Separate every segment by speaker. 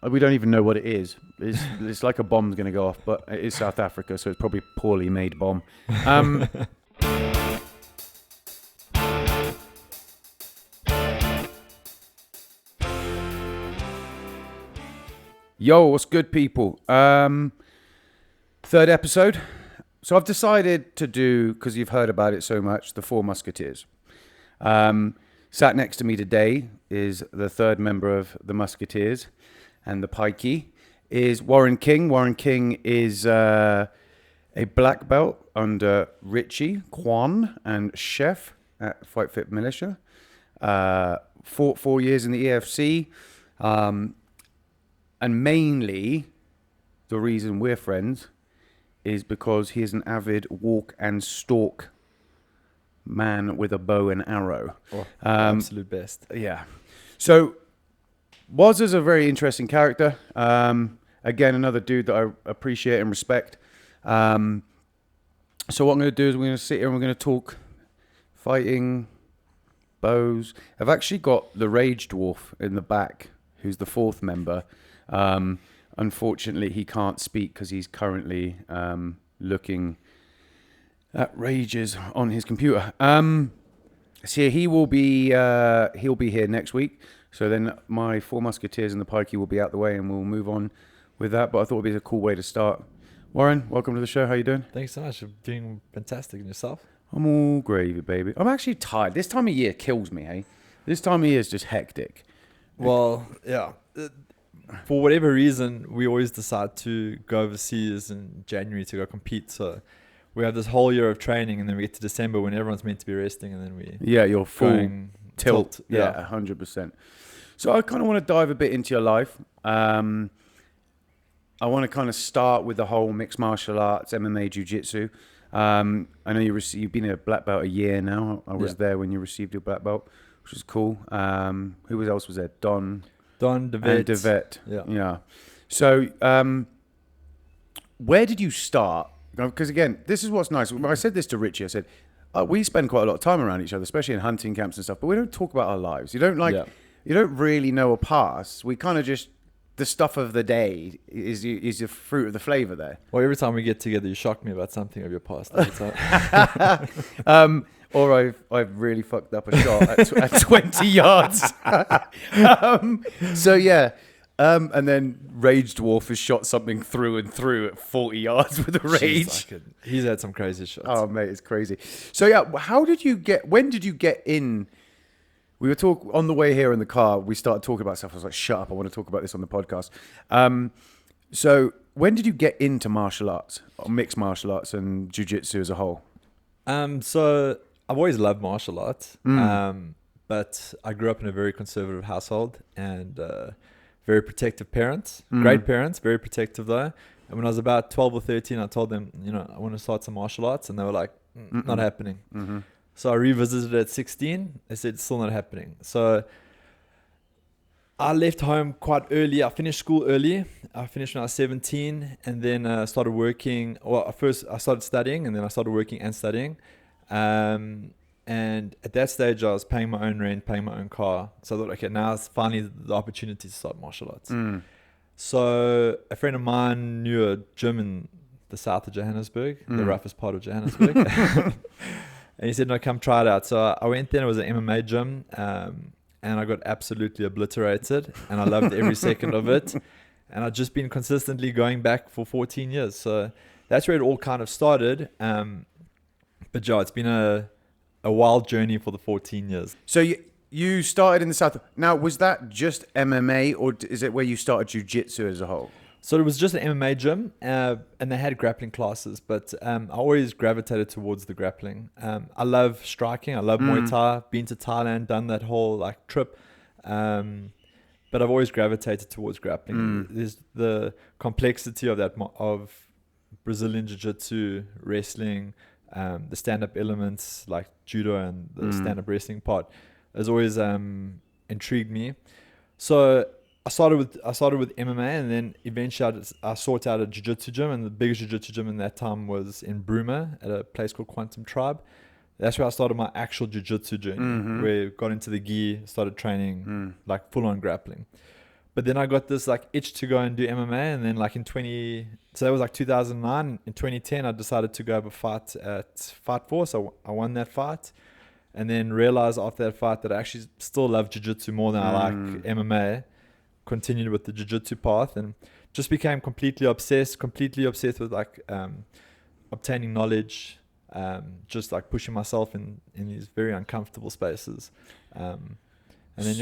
Speaker 1: We don't even know what it is. It's like a bomb's going to go off, but it is South Africa, so it's probably a poorly made bomb. Yo, what's good, people? Third episode. So I've decided to do, because you've heard about it so much, the Four Musketeers. Sat next to me today is the third member of the Musketeers, and the pikey is Warren King. Warren King is a black belt under Richei, and Cheff at Fight Fit Militia. Fought 4 years in the EFC. And mainly, the reason we're friends is because he is an avid walk and stalk man with a bow and arrow.
Speaker 2: Absolute best.
Speaker 1: Yeah. So, Woz is a very interesting character. Again, another dude that I appreciate and respect. So what I'm going to do is we're going to sit here and we're going to talk fighting, bows. I've actually got the Rage Dwarf in the back, who's the fourth member. Unfortunately, he can't speak because he's currently looking at rages on his computer. So he'll be here next week. So then my Four Musketeers and the pikey will be out the way, and we'll move on with that. But I thought it'd be a cool way to start. Warren, welcome to the show. How you doing?
Speaker 2: Thanks so much. I'm doing fantastic. And yourself?
Speaker 1: I'm all gravy, baby. I'm actually tired. This time of year kills me, hey? This time of year is just hectic.
Speaker 2: Well, yeah. For whatever reason, we always decide to go overseas in January to go compete. So we have this whole year of training, and then we get to December when everyone's meant to be resting, and then
Speaker 1: you're full tilt.
Speaker 2: Yeah,
Speaker 1: 100%. So I kind of want to dive a bit into your life. I want to kind of start with the whole mixed martial arts, MMA, jiu-jitsu. I know you've been a black belt a year now. I was there when you received your black belt, which is cool. Who else was there? Don DeVet. Yeah. So, where did you start? Because again, this is what's nice. I said this to Richie. I said, we spend quite a lot of time around each other, especially in hunting camps and stuff. But we don't talk about our lives. You don't really know a past. We kind of just the stuff of the day is the fruit of the flavor there.
Speaker 2: Well, every time we get together, you shock me about something of your past.
Speaker 1: Or I've really fucked up a shot at 20 yards. So yeah. And then Rage Dwarf has shot something through and through at 40 yards with a rage.
Speaker 2: He's had some crazy shots.
Speaker 1: Oh mate, it's crazy. So yeah, when did you get in? We were on the way here in the car, we started talking about stuff. I was like, shut up, I want to talk about this on the podcast. So when did you get into martial arts, or mixed martial arts and jiu-jitsu as a whole?
Speaker 2: So I've always loved martial arts, but I grew up in a very conservative household and very protective parents, great parents, very protective though. And when I was about 12 or 13, I told them, I want to start some martial arts, and they were like, not happening. Mm-hmm. So I revisited at 16. They said it's still not happening. So I left home quite early. I finished school early. I finished when I was 17, and then started working. Well, first I started studying, and then I started working and studying. And at that stage, I was paying my own rent, paying my own car. So I thought, okay, now it's finally the opportunity to start martial arts. So a friend of mine knew a gym in the south of Johannesburg, the roughest part of Johannesburg. And he said, no, come try it out. So I went there, and it was an MMA gym, and I got absolutely obliterated, and I loved every second of it. And I've just been consistently going back for 14 years. So that's where it all kind of started. But yeah, it's been a wild journey for the 14 years.
Speaker 1: So you started in the south. Now, was that just MMA, or is it where you started jiu-jitsu as a whole?
Speaker 2: So it was just an MMA gym, and they had grappling classes, but I always gravitated towards the grappling. I love striking. I love Muay Thai. Been to Thailand, done that whole trip. But I've always gravitated towards grappling. There's the complexity of that, of Brazilian Jiu-Jitsu, wrestling, the stand-up elements like judo and the stand-up wrestling part has always intrigued me. So I started with MMA, and then eventually I sought out a jiu-jitsu gym, and the biggest jiu-jitsu gym in that time was in Bruma at a place called Quantum Tribe. That's where I started my actual jiu-jitsu journey, where I got into the gi, started training like full-on grappling. But then I got this like itch to go and do MMA, and then like so that was like 2009. In 2010, I decided to go have a fight at Fight Force. I won that fight, and then realized after that fight that I actually still love jiu-jitsu more than I like MMA. Continued with the jiu-jitsu path, and just became completely obsessed with like obtaining knowledge, just like pushing myself in these very uncomfortable spaces. And then,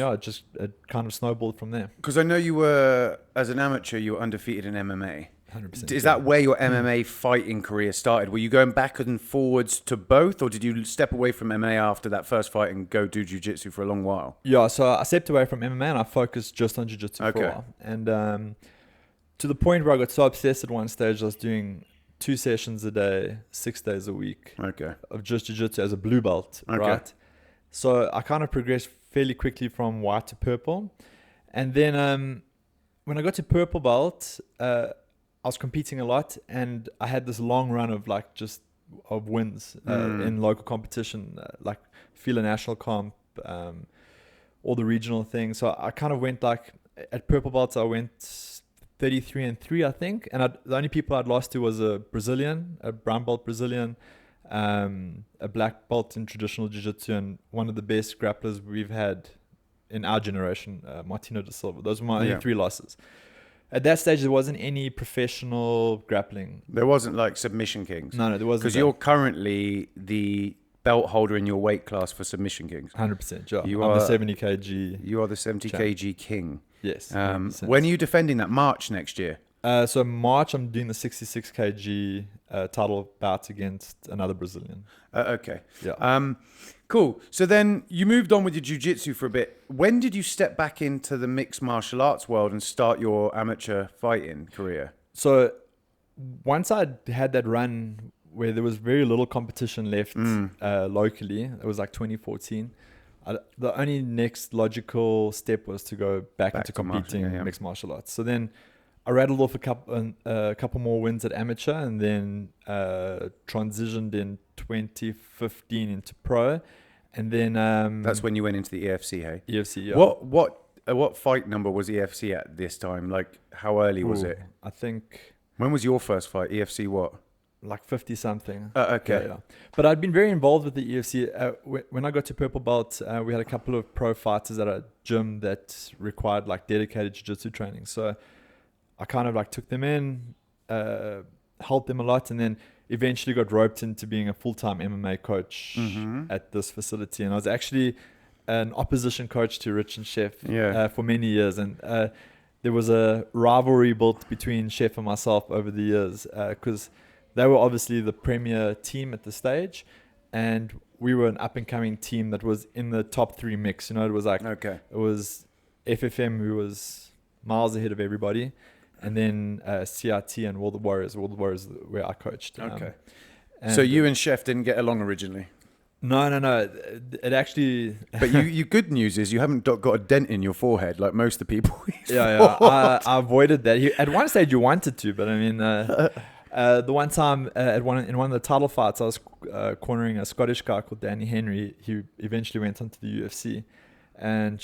Speaker 2: it kind of snowballed from there.
Speaker 1: Because I know you were, as an amateur, you were undefeated in MMA.
Speaker 2: 100%.
Speaker 1: Is that where your MMA fighting career started? Were you going back and forwards to both, or did you step away from MMA after that first fight and go do jiu-jitsu for a long while?
Speaker 2: Yeah, so I stepped away from MMA and I focused just on jiu-jitsu for a while. And to the point where I got so obsessed at one stage, I was doing 2 sessions a day, 6 days a week of just jiu-jitsu as a blue belt, right? So I kind of progressed fairly quickly from white to purple. And then when I got to purple belt, I was competing a lot, and I had this long run of like just of wins in local competition, like FILA national comp, all the regional things. So I kind of went like at purple belts, I went 33-3, I think. And the only people I'd lost to was a Brazilian, a brown belt Brazilian, a black belt in traditional jiu-jitsu, and one of the best grapplers we've had in our generation, Martino da Silva. Those were my only 3 losses. At that stage, there wasn't any professional grappling.
Speaker 1: There wasn't like submission kings.
Speaker 2: No, there wasn't.
Speaker 1: Because you're currently the belt holder in your weight class for submission kings.
Speaker 2: 100%. Yeah. I'm the 70 kg.
Speaker 1: You are the 70 kg king.
Speaker 2: Yes.
Speaker 1: When are you defending that? March next year?
Speaker 2: So March, I'm doing the 66 kg title bout against another Brazilian.
Speaker 1: Okay.
Speaker 2: Yeah.
Speaker 1: Cool. So then you moved on with your jiu-jitsu for a bit. When did you step back into the mixed martial arts world and start your amateur fighting career?
Speaker 2: So once I had that run where there was very little competition left locally, it was like 2014. The only next logical step was to go back into competing mixed martial arts. So then I rattled off a couple more wins at amateur, and then transitioned in 2015 into pro, and then
Speaker 1: that's when you went into the EFC, hey?
Speaker 2: EFC, yeah.
Speaker 1: What fight number was EFC at this time? Like, how early was it?
Speaker 2: I think.
Speaker 1: When was your first fight? EFC what?
Speaker 2: Like 50 something.
Speaker 1: Okay.
Speaker 2: Yeah. But I'd been very involved with the EFC. When I got to purple belt, we had a couple of pro fighters at a gym that required like dedicated jiu-jitsu training. So I kind of like took them in, helped them a lot, and then eventually got roped into being a full-time MMA coach at this facility. And I was actually an opposition coach to Richei and Cheff for many years. And there was a rivalry built between Cheff and myself over the years because they were obviously the premier team at the stage, and we were an up-and-coming team that was in the top 3 mix. You know, it was like it was FFM who was miles ahead of everybody. And then CRT and World of Warriors where I coached.
Speaker 1: Okay. So you and Cheff didn't get along originally?
Speaker 2: No. It actually...
Speaker 1: But you good news is you haven't got a dent in your forehead like most of the people.
Speaker 2: I avoided that. At one stage you wanted to, but I mean... the one time in one of the title fights, I was cornering a Scottish guy called Danny Henry. He eventually went on to the UFC. And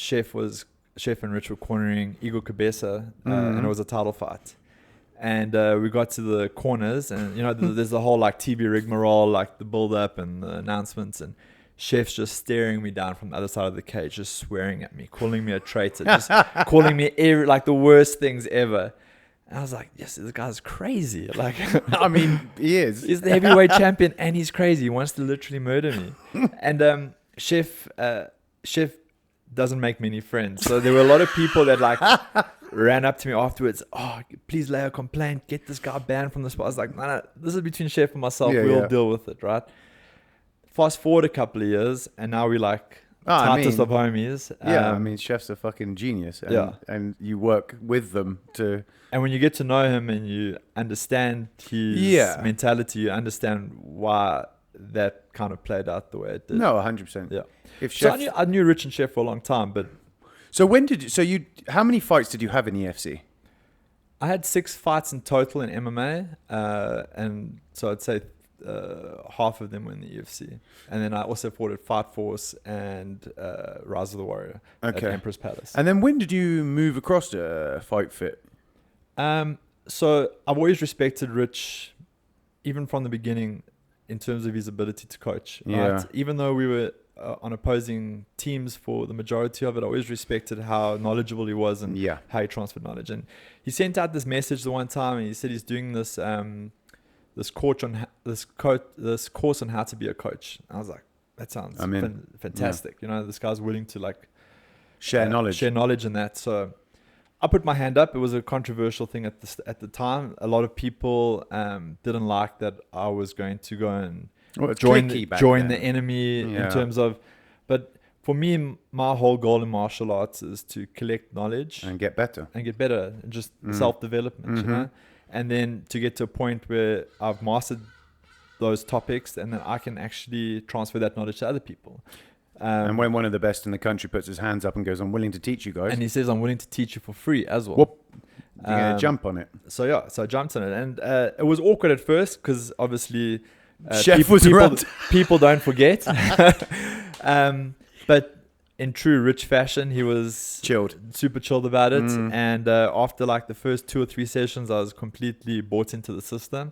Speaker 2: Cheff and Rich were cornering Igor Cabeza, and it was a title fight. And we got to the corners, and you know, there's the whole like TV rigmarole, like the build-up and the announcements, and Chef's just staring me down from the other side of the cage, just swearing at me, calling me a traitor, just calling me like the worst things ever. And I was like, yes, this guy's crazy. Like,
Speaker 1: I mean, he is.
Speaker 2: He's the heavyweight champion, and he's crazy. He wants to literally murder me. And Chef doesn't make many friends. So there were a lot of people that like ran up to me afterwards. Oh, please lay a complaint. Get this guy banned from the spot. I was like, no, this is between Chef and myself. We'll deal with it, right? Fast forward a couple of years, and now we're like tightest of homies.
Speaker 1: I mean, Chef's a fucking genius. And you work with them to...
Speaker 2: And when you get to know him and you understand his mentality, you understand why that kind of played out the way it did.
Speaker 1: No, 100%.
Speaker 2: Yeah.
Speaker 1: So
Speaker 2: I knew Rich and Cheff for a long time, but...
Speaker 1: So how many fights did you have in EFC?
Speaker 2: I had 6 fights in total in MMA, and so I'd say half of them were in the UFC. And then I also fought at Fight Force and Rise of the Warrior at Empress Palace.
Speaker 1: And then when did you move across to Fight Fit?
Speaker 2: So I've always respected Rich, even from the beginning, in terms of his ability to coach.
Speaker 1: Yeah.
Speaker 2: Right? Even though we were on opposing teams for the majority of it, I always respected how knowledgeable he was and how he transferred knowledge. And he sent out this message the one time, and he said he's doing this this course on how to be a coach. I was like, that sounds fantastic. You know, this guy's willing to like
Speaker 1: share knowledge
Speaker 2: in that. So I put my hand up. It was a controversial thing at the time. A lot of people didn't like that I was going to go and join the enemy in terms of, but for me, my whole goal in martial arts is to collect knowledge
Speaker 1: and get better
Speaker 2: and just self-development, you know, and then to get to a point where I've mastered those topics and then I can actually transfer that knowledge to other people.
Speaker 1: And when one of the best in the country puts his hands up and goes, I'm willing to teach you guys.
Speaker 2: And he says, I'm willing to teach you for free as well.
Speaker 1: Whoop. You're going to jump on it.
Speaker 2: So I jumped on it. And it was awkward at first because obviously
Speaker 1: Cheff was around.
Speaker 2: People don't forget. But in true Rich fashion, he was super chilled about it. And after like the first 2 or 3 sessions, I was completely bought into the system.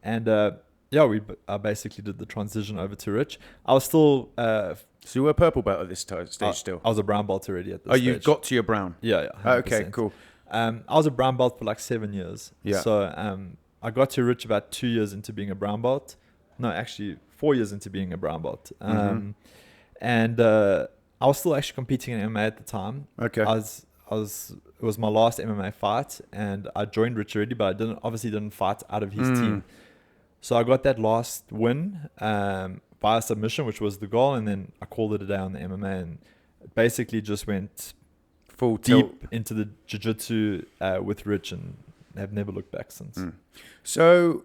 Speaker 2: And I basically did the transition over to Rich. I was still...
Speaker 1: so you were a purple belt at this stage still?
Speaker 2: I was a brown belt already at this stage.
Speaker 1: You've got to your brown?
Speaker 2: Yeah.
Speaker 1: Okay, cool.
Speaker 2: I was a brown belt for like 7 years.
Speaker 1: Yeah.
Speaker 2: So I got to Rich about 2 years into being a brown belt. No, actually 4 years into being a brown belt. And I was still actually competing in MMA at the time.
Speaker 1: Okay.
Speaker 2: It was my last MMA fight, and I joined Rich already, but I didn't fight out of his team. So I got that last win via submission, which was the goal, and then I called it a day on the MMA, and basically just went
Speaker 1: full
Speaker 2: deep into the jiu-jitsu with Rich, and have never looked back since.
Speaker 1: So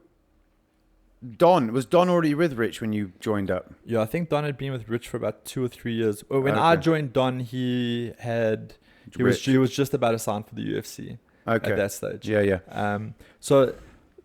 Speaker 1: was Don already with Rich when you joined up?
Speaker 2: Yeah, I think Don had been with Rich for about 2 or 3 years. When I joined Don, he was just about to sign for the UFC at that stage.
Speaker 1: Yeah.
Speaker 2: So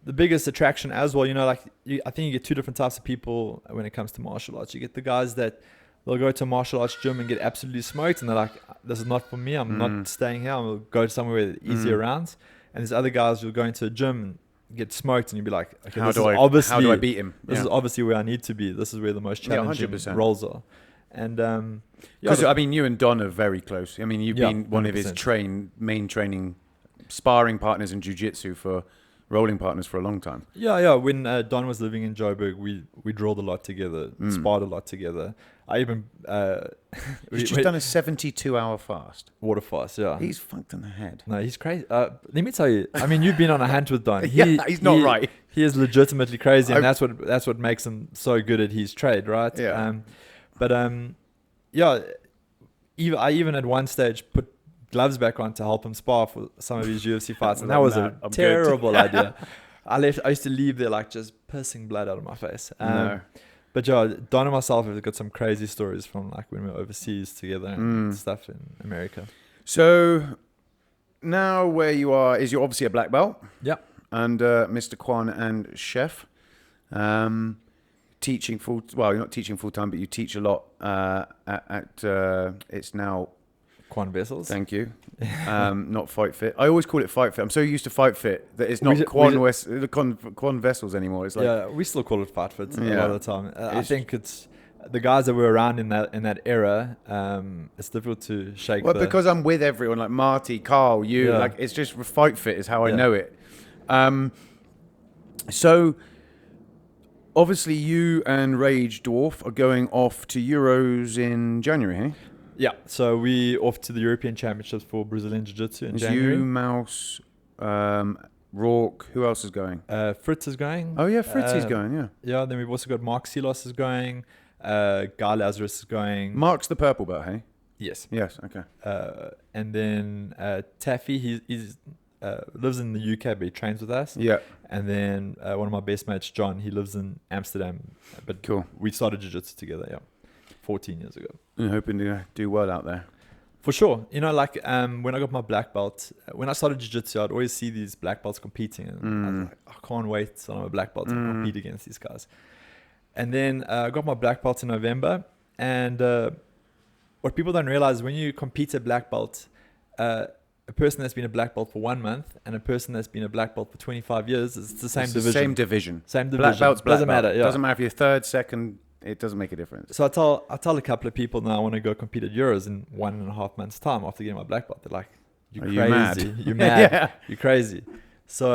Speaker 2: the biggest attraction as well, you know, like I think you get 2 different types of people when it comes to martial arts. You get the guys that they'll go to a martial arts gym and get absolutely smoked, and they're like, this is not for me. I'm not staying here. I'm going to go to somewhere with easier rounds. And there's other guys who'll go into a gym and get smoked, and you'll be like, okay, how do I beat him? This is obviously where I need to be. This is where the most challenging roles are. And
Speaker 1: because I mean, you and Don are very close. I mean, you've been one 100%. Of his main training sparring partners in jiu-jitsu for rolling partners for a long time.
Speaker 2: Yeah. When Don was living in Joburg, we drilled a lot together, sparred a lot together. I even
Speaker 1: he's just done a 72-hour fast.
Speaker 2: Water fast, yeah.
Speaker 1: He's fucked in the head.
Speaker 2: No, he's crazy. Let me tell you. I mean, you've been on a hunt with Don.
Speaker 1: He's not right.
Speaker 2: He is legitimately crazy, and that's what makes him so good at his trade, right?
Speaker 1: Yeah.
Speaker 2: I even at one stage put gloves back on to help him spar for some of his UFC fights, and that was a terrible idea. I used to leave there like just pissing blood out of my face. But Don and myself have got some crazy stories from like when we were overseas together and stuff in America.
Speaker 1: So now where you are is you're obviously a black belt.
Speaker 2: Yeah.
Speaker 1: And Mr. Quan and Cheff, teaching you're not teaching full time, but you teach a lot at it's now
Speaker 2: Quan Vessels.
Speaker 1: Thank you. Not Fight Fit. I always call it Fight Fit. I'm so used to Fight Fit that it's not Quan Vessels anymore. It's like
Speaker 2: we still call it Fight Fit a lot of the time. I think it's the guys that were around in that era. It's difficult to shake.
Speaker 1: Well, because I'm with everyone like Marty, Carl, you. Like it's just Fight Fit is how I know it. So obviously you and Rage Dwarf are going off to Euros in January, hey?
Speaker 2: Yeah, so we off to the European Championships for Brazilian Jiu-Jitsu in January.
Speaker 1: You, Mouse, Rourke, who else is going?
Speaker 2: Fritz is going.
Speaker 1: Oh yeah, Fritz is going, yeah.
Speaker 2: Yeah, then we've also got Mark Silos is going. Guy Lazarus is going.
Speaker 1: Mark's the purple belt, hey?
Speaker 2: Yes.
Speaker 1: Yes, okay.
Speaker 2: And then Taffy, he's lives in the UK, but he trains with us.
Speaker 1: Yeah.
Speaker 2: And then one of my best mates, John, he lives in Amsterdam. But
Speaker 1: cool.
Speaker 2: We started Jiu-Jitsu together, 14 years ago.
Speaker 1: I'm hoping to do well out there.
Speaker 2: For sure. You know, like when I got my black belt, when I started Jiu-Jitsu, I'd always see these black belts competing. And I was like, I can't wait till I'm a black belt to compete against these guys. And then I got my black belt in November. And what people don't realize is when you compete at black belt, a person that's been a black belt for 1 month and a person that's been a black belt for 25 years, it's the same division.
Speaker 1: Same division.
Speaker 2: Same division.
Speaker 1: Black belt's black
Speaker 2: doesn't
Speaker 1: belt.
Speaker 2: matter. Yeah.
Speaker 1: Doesn't matter if you're third, second. It doesn't make a difference.
Speaker 2: So I tell a couple of people now I want to go compete at Euros in 1.5 months' time after getting my black belt. They're like, "You're crazy.
Speaker 1: You mad?
Speaker 2: You're mad.
Speaker 1: Yeah.
Speaker 2: You're crazy." So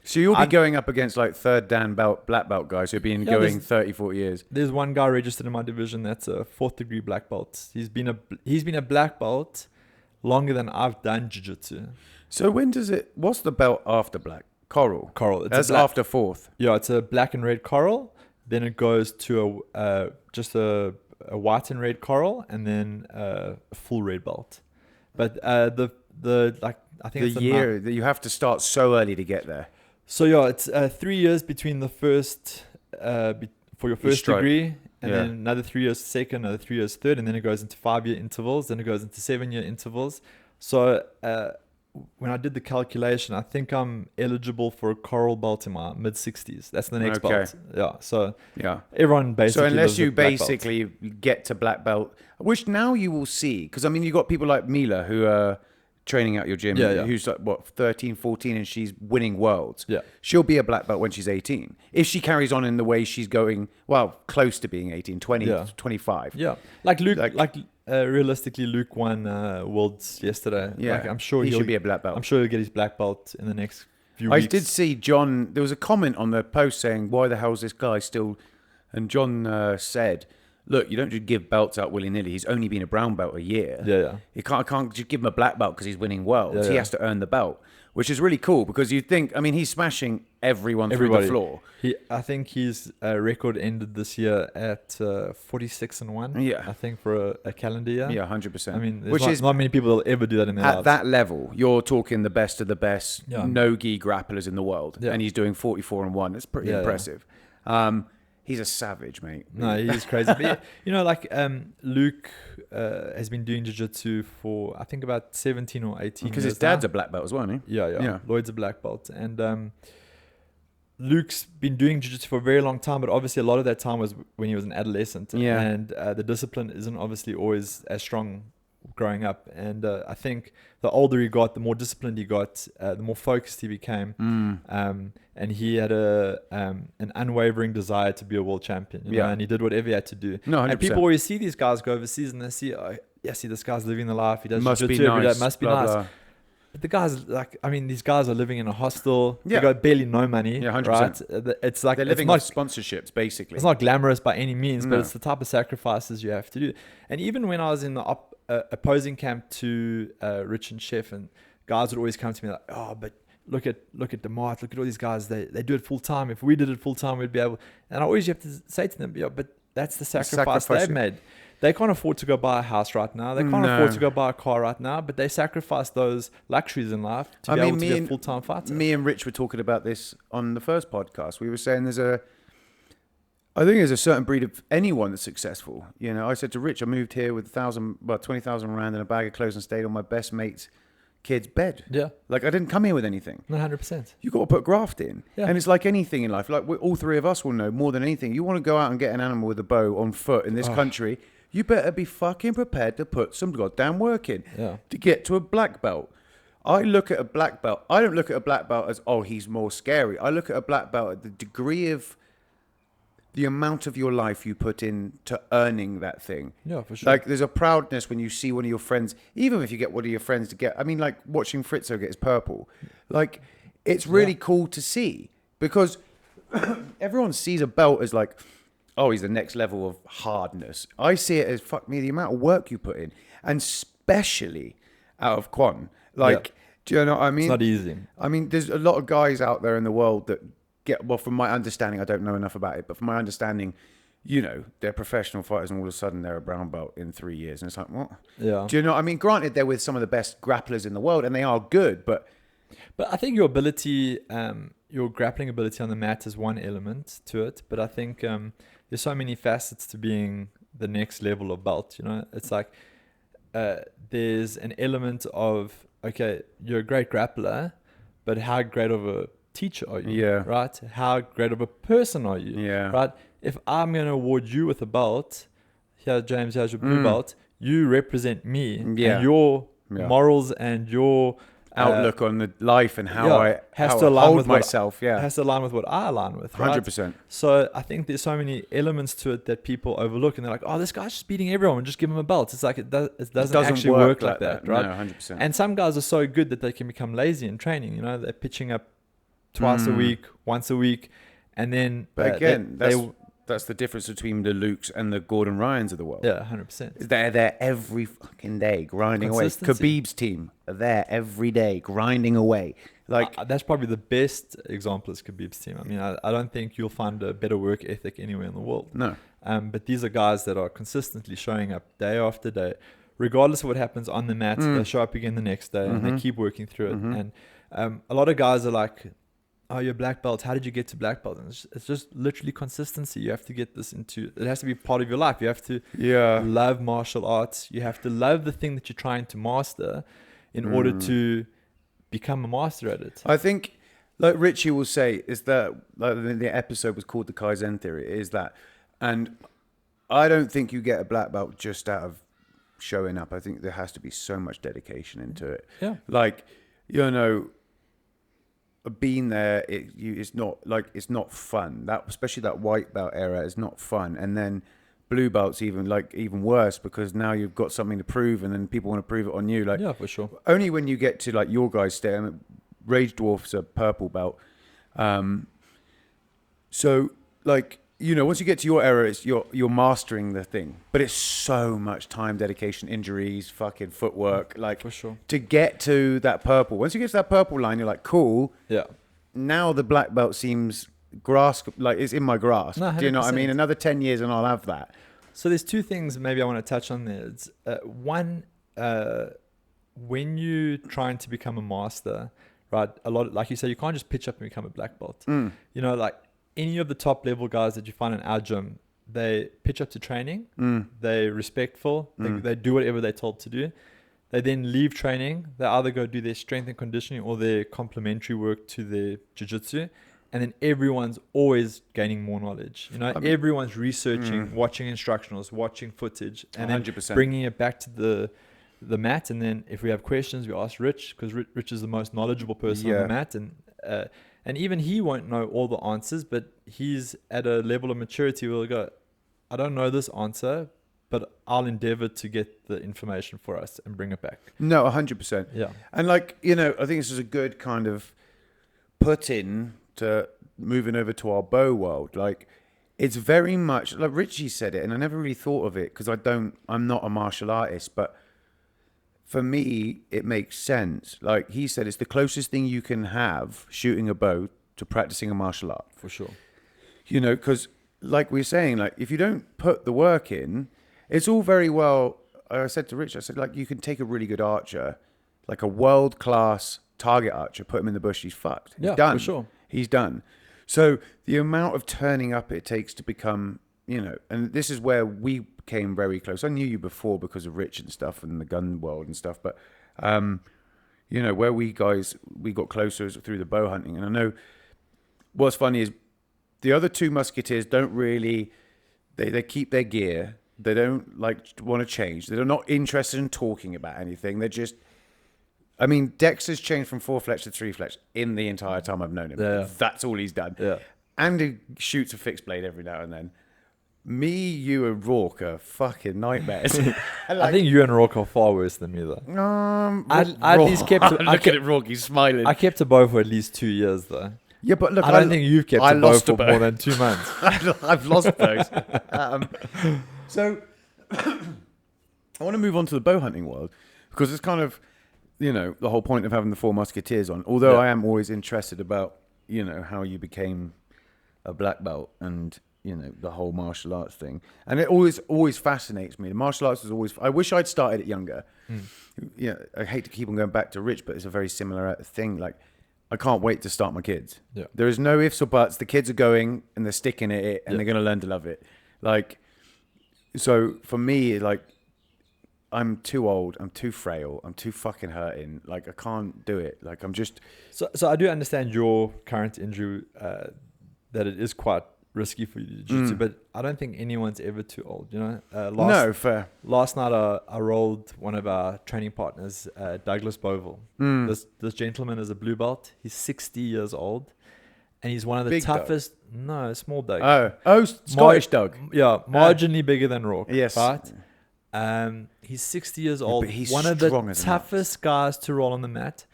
Speaker 1: So you'll be going up against like third dan belt, black belt guys who've been going 30, 40 years.
Speaker 2: There's one guy registered in my division that's a 4th degree black belt. He's been a black belt longer than I've done jiu-jitsu.
Speaker 1: So what's the belt after black? Coral.
Speaker 2: Coral.
Speaker 1: That's after 4th.
Speaker 2: Yeah, it's a black and red coral. Then it goes to just a white and red coral, and then a full red belt. But the like I think it's
Speaker 1: the year that you have to start so early to get there.
Speaker 2: So yeah, it's 3 years between the first for your first degree, and then another 3 years second, another 3 years third, and then it goes into 5-year intervals, then it goes into 7-year intervals. So when I did the calculation, I think I'm eligible for a coral belt in my mid-60s. That's the next belt. Yeah. So everyone basically.
Speaker 1: So unless you basically get to black belt, which now you will see, because I mean you got people like Mila who are training at your gym, who's like what 13, 14, and she's winning worlds. Yeah, she'll be a black belt when she's 18 if she carries on in the way she's going. Well, close to being 18, 20, 25.
Speaker 2: Yeah, like Luke, realistically, Luke won worlds yesterday.
Speaker 1: Yeah,
Speaker 2: like, I'm sure
Speaker 1: he should be a black belt.
Speaker 2: I'm sure he'll get his black belt in the next few weeks.
Speaker 1: I did see John. There was a comment on the post saying, "Why the hell is this guy still?" And John said, "Look, you don't just give belts out willy-nilly. He's only been a brown belt a year. I can't just give him a black belt because he's winning worlds. He has to earn the belt," which is really cool because you think, I mean, he's smashing everybody through the floor.
Speaker 2: I think his record ended this year at 46-1.
Speaker 1: Yeah,
Speaker 2: I think for a calendar year.
Speaker 1: Yeah, 100%.
Speaker 2: I mean, there's not many people that will ever do that in their lives.
Speaker 1: At that level, you're talking the best of the best no-gi grapplers in the world, and he's doing 44-1. It's pretty impressive. He's a savage, mate.
Speaker 2: No, he's crazy. But like Luke has been doing jiu-jitsu for I think about 17 or 18 years.
Speaker 1: Because his dad's a black belt as well, isn't he?
Speaker 2: Yeah. Lloyd's a black belt, and Luke's been doing jiu-jitsu for a very long time. But obviously, a lot of that time was when he was an adolescent.
Speaker 1: Yeah.
Speaker 2: And the discipline isn't obviously always as strong growing up. And I think the older he got, the more disciplined he got, the more focused he became. And he had an unwavering desire to be a world champion. You know, and he did whatever he had to do.
Speaker 1: No, 100%.
Speaker 2: And people always see these guys go overseas and they see, see this guy's living the life. He does
Speaker 1: must
Speaker 2: jiu-jitsu
Speaker 1: be
Speaker 2: every
Speaker 1: nice.
Speaker 2: day. Must be
Speaker 1: blah,
Speaker 2: nice.
Speaker 1: blah.
Speaker 2: But the guys, these guys are living in a hostel. They got barely no money.
Speaker 1: Yeah, 100%.
Speaker 2: Right? It's like
Speaker 1: they're living off sponsorships, basically.
Speaker 2: It's not glamorous by any means, but it's the type of sacrifices you have to do. And even when I was in the opposing camp to Richei and Cheff, and guys would always come to me like, "Oh, but look at DeMart, look at all these guys. They do it full time. If we did it full time, we'd be able." And I always have to say to them, but that's the sacrifice they've made. They can't afford to go buy a house right now. They can't afford to go buy a car right now, but they sacrifice those luxuries in life to be able to be a full-time fighter.
Speaker 1: Me and Rich were talking about this on the first podcast. We were saying I think there's a certain breed of anyone that's successful. You know, I said to Rich, I moved here with 20,000 rand and a bag of clothes and stayed on my best mate's kid's bed.
Speaker 2: Yeah.
Speaker 1: Like I didn't come here with anything.
Speaker 2: 100%.
Speaker 1: You got to put graft in. Yeah. And it's like anything in life. Like all three of us will know more than anything. You want to go out and get an animal with a bow on foot in this country, you better be fucking prepared to put some goddamn work in to get to a black belt. I look at a black belt. I don't look at a black belt as, he's more scary. I look at a black belt at the degree of the amount of your life you put in to earning that thing.
Speaker 2: Yeah, for sure.
Speaker 1: Like there's a proudness when you see one of your friends, even if you get one of your friends to get, I mean, like watching Fritzo get his purple. Like it's really cool to see because everyone sees a belt as like, he's the next level of hardness. I see it as, fuck me, the amount of work you put in. And especially out of Quan. Like, do you know what I mean?
Speaker 2: It's not easy.
Speaker 1: I mean, there's a lot of guys out there in the world that from my understanding, I don't know enough about it, but from my understanding, they're professional fighters and all of a sudden they're a brown belt in 3 years. And it's like, what?
Speaker 2: Yeah.
Speaker 1: Do you know what I mean? Granted, they're with some of the best grapplers in the world and they are good, but
Speaker 2: I think your ability, your grappling ability on the mat is one element to it. But I think there's so many facets to being the next level of belt. It's like there's an element of, okay, you're a great grappler, but how great of a teacher are you?
Speaker 1: Yeah.
Speaker 2: Right? How great of a person are you?
Speaker 1: Yeah.
Speaker 2: Right? if I'm going to award you with a belt, here, James, here's your blue belt, you represent me and your morals and your
Speaker 1: outlook on the life and how I hold myself.
Speaker 2: Has to align with what I align with.
Speaker 1: 100%.
Speaker 2: So I think there's so many elements to it that people overlook, and they're like, "Oh, this guy's just beating everyone. Just give him a belt." It's like it doesn't actually work like that, right?
Speaker 1: No, 100%.
Speaker 2: And some guys are so good that they can become lazy in training. You know, they're pitching up twice a week, once a week, and then.
Speaker 1: But again, that's the difference between the Lukes and the Gordon Ryans of the world.
Speaker 2: Yeah, 100%.
Speaker 1: They're there every fucking day, grinding away. Khabib's team are there every day, grinding away. Like
Speaker 2: that's probably the best example is Khabib's team. I mean, I don't think you'll find a better work ethic anywhere in the world.
Speaker 1: No.
Speaker 2: But these are guys that are consistently showing up day after day, regardless of what happens on the mat. They show up again the next day, and they keep working through it. And a lot of guys are like, "Oh, you're black belt. How did you get to black belt?" And it's just literally consistency. You have to get this into. It has to be part of your life. You have to love martial arts. You have to love the thing that you're trying to master, in order to become a master at it.
Speaker 1: I think, like Richie will say, is that like the episode was called the Kaizen Theory. Is that, and I don't think you get a black belt just out of showing up. I think there has to be so much dedication into it.
Speaker 2: Yeah,
Speaker 1: like being there, it's not fun. That especially that white belt era is not fun, and then blue belts even worse, because now you've got something to prove, and then people want to prove it on you. Like,
Speaker 2: yeah, for sure.
Speaker 1: Only when you get to like your guys' stay. Rage Dwarf's a purple belt, so like once you get to your era, it's you're mastering the thing, but it's so much time, dedication, injuries, fucking footwork, like
Speaker 2: for sure.
Speaker 1: To get to that purple. Once you get to that purple line, you're like, cool.
Speaker 2: Yeah.
Speaker 1: Now the black belt seems like it's in my grasp.
Speaker 2: No,
Speaker 1: do you know what I mean? Another 10 years and I'll have that.
Speaker 2: So there's two things maybe I want to touch on there. It's, one, when you're trying to become a master, right? A lot, like you say, you can't just pitch up and become a black belt. Like any of the top level guys that you find in our gym, they pitch up to training. They're respectful. They do whatever they're told to do. They then leave training. They either go do their strength and conditioning or their complementary work to their jiu-jitsu. And then everyone's always gaining more knowledge. Everyone's researching, watching instructionals, watching footage, and 100%. Then bringing it back to the mat. And then if we have questions, we ask Rich, because Rich is the most knowledgeable person on the mat. And even he won't know all the answers, but he's at a level of maturity where he'll go, I don't know this answer, but I'll endeavor to get the information for us and bring it back.
Speaker 1: No, 100%. Yeah. And I think this is a good kind of put in to moving over to our bow world. Like, it's very much like Richie said it, and I never really thought of it because I'm not a martial artist, but for me, it makes sense. Like he said, it's the closest thing you can have shooting a bow to practicing a martial art.
Speaker 2: For sure.
Speaker 1: Because like we were saying, like if you don't put the work in, it's all very well. I said to Rich, I said, like, you can take a really good archer, like a world-class target archer, put him in the bush, he's fucked. He's done.
Speaker 2: For sure.
Speaker 1: He's done. So the amount of turning up it takes to become, and this is where we came very close. I knew you before because of Rich and stuff and the gun world and stuff, but, where we got closer is through the bow hunting. And I know what's funny is the other two musketeers don't really, they keep their gear. They don't want to change. They're not interested in talking about anything. They're just, Dexter's changed from 4-fletch to 3-fletch in the entire time I've known him.
Speaker 2: Yeah.
Speaker 1: That's all he's done.
Speaker 2: Yeah.
Speaker 1: And he shoots a fixed blade every now and then. Me, you, and Rourke are fucking nightmares.
Speaker 2: I think you and Rourke are far worse than me, though. I at least kept.
Speaker 1: Looking at Rourke, he's smiling.
Speaker 2: I kept a bow for at least 2 years, though.
Speaker 1: Yeah, but look,
Speaker 2: I don't think you've kept a bow for more than 2 months.
Speaker 1: I've lost bows. So I want to move on to the bow hunting world because it's kind of, the whole point of having the Four Musketeers on. Although I am always interested about, how you became a black belt and, the whole martial arts thing. And it always fascinates me. The martial arts is always, I wish I'd started it younger. I hate to keep on going back to Rich, but it's a very similar thing. Like, I can't wait to start my kids.
Speaker 2: Yeah.
Speaker 1: There is no ifs or buts. The kids are going and they're sticking at it and they're going to learn to love it. Like, so for me, like, I'm too old, I'm too frail, I'm too fucking hurting. Like, I can't do it. Like, I'm just...
Speaker 2: So I do understand your current injury, that it is quite risky for you to do jiu-jitsu, but I don't think anyone's ever too old, you know.
Speaker 1: No, fair.
Speaker 2: Last night I rolled one of our training partners, Douglas Boville. This gentleman is a blue belt. He's 60 years old, and he's one of the
Speaker 1: Big
Speaker 2: toughest. No, small Doug.
Speaker 1: Scottish Doug.
Speaker 2: Yeah, marginally bigger than Rourke.
Speaker 1: Yes.
Speaker 2: Right. He's 60 years old.
Speaker 1: but he's
Speaker 2: one of the
Speaker 1: strong as an
Speaker 2: toughest guys to roll on the mat,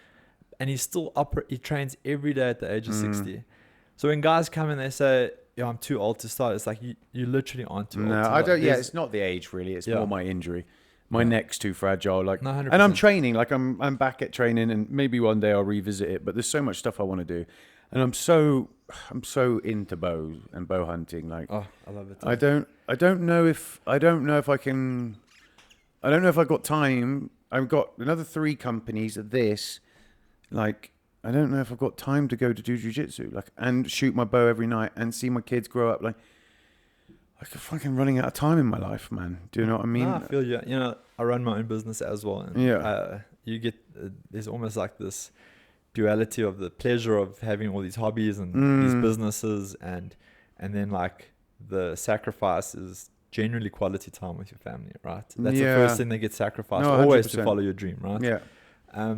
Speaker 2: and he's still he trains every day at the age of 60. So when guys come in, they say, "Yeah, I'm too old to start." It's like you literally aren't too old.
Speaker 1: No,
Speaker 2: to
Speaker 1: I
Speaker 2: start.
Speaker 1: don't. Yeah, it's not the age really. It's more my injury. My neck's too fragile. Like,
Speaker 2: No, 100%.
Speaker 1: and I'm training. Like, I'm back at training, and maybe one day I'll revisit it. But there's so much stuff I want to do, and I'm so into bows and bow hunting. Like,
Speaker 2: Oh, I love it.
Speaker 1: I don't know if I can. I don't know if I've got time. I've got another 3 companies at this. Like, I don't know if I've got time to go to do jiu-jitsu, like, and shoot my bow every night and see my kids grow up. Like I'm fucking running out of time in my life, man. Do you know what I mean?
Speaker 2: No, I feel you. You know, I run my own business as well. And you get, there's almost like this duality of the pleasure of having all these hobbies and these businesses, and then like the sacrifice is generally quality time with your family, right? That's the first thing that gets sacrificed, always to follow your dream, right?
Speaker 1: Yeah.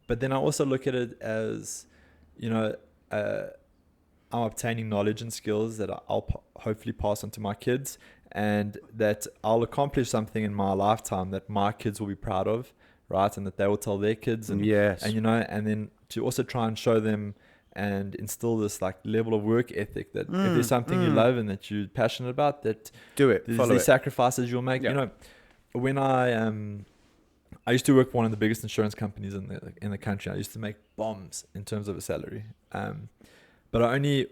Speaker 2: But then I also look at it as, you know, I'm obtaining knowledge and skills that I'll hopefully pass on to my kids, and that I'll accomplish something in my lifetime that my kids will be proud of, right? And that they will tell their kids, and and you know, and then to also try and show them and instill this like level of work ethic that if there's something you love and that you're passionate about, that
Speaker 1: do it.
Speaker 2: Follow these sacrifices you'll make. You know, when I used to work for one of the biggest insurance companies in the country. I used to make bombs in terms of a salary. But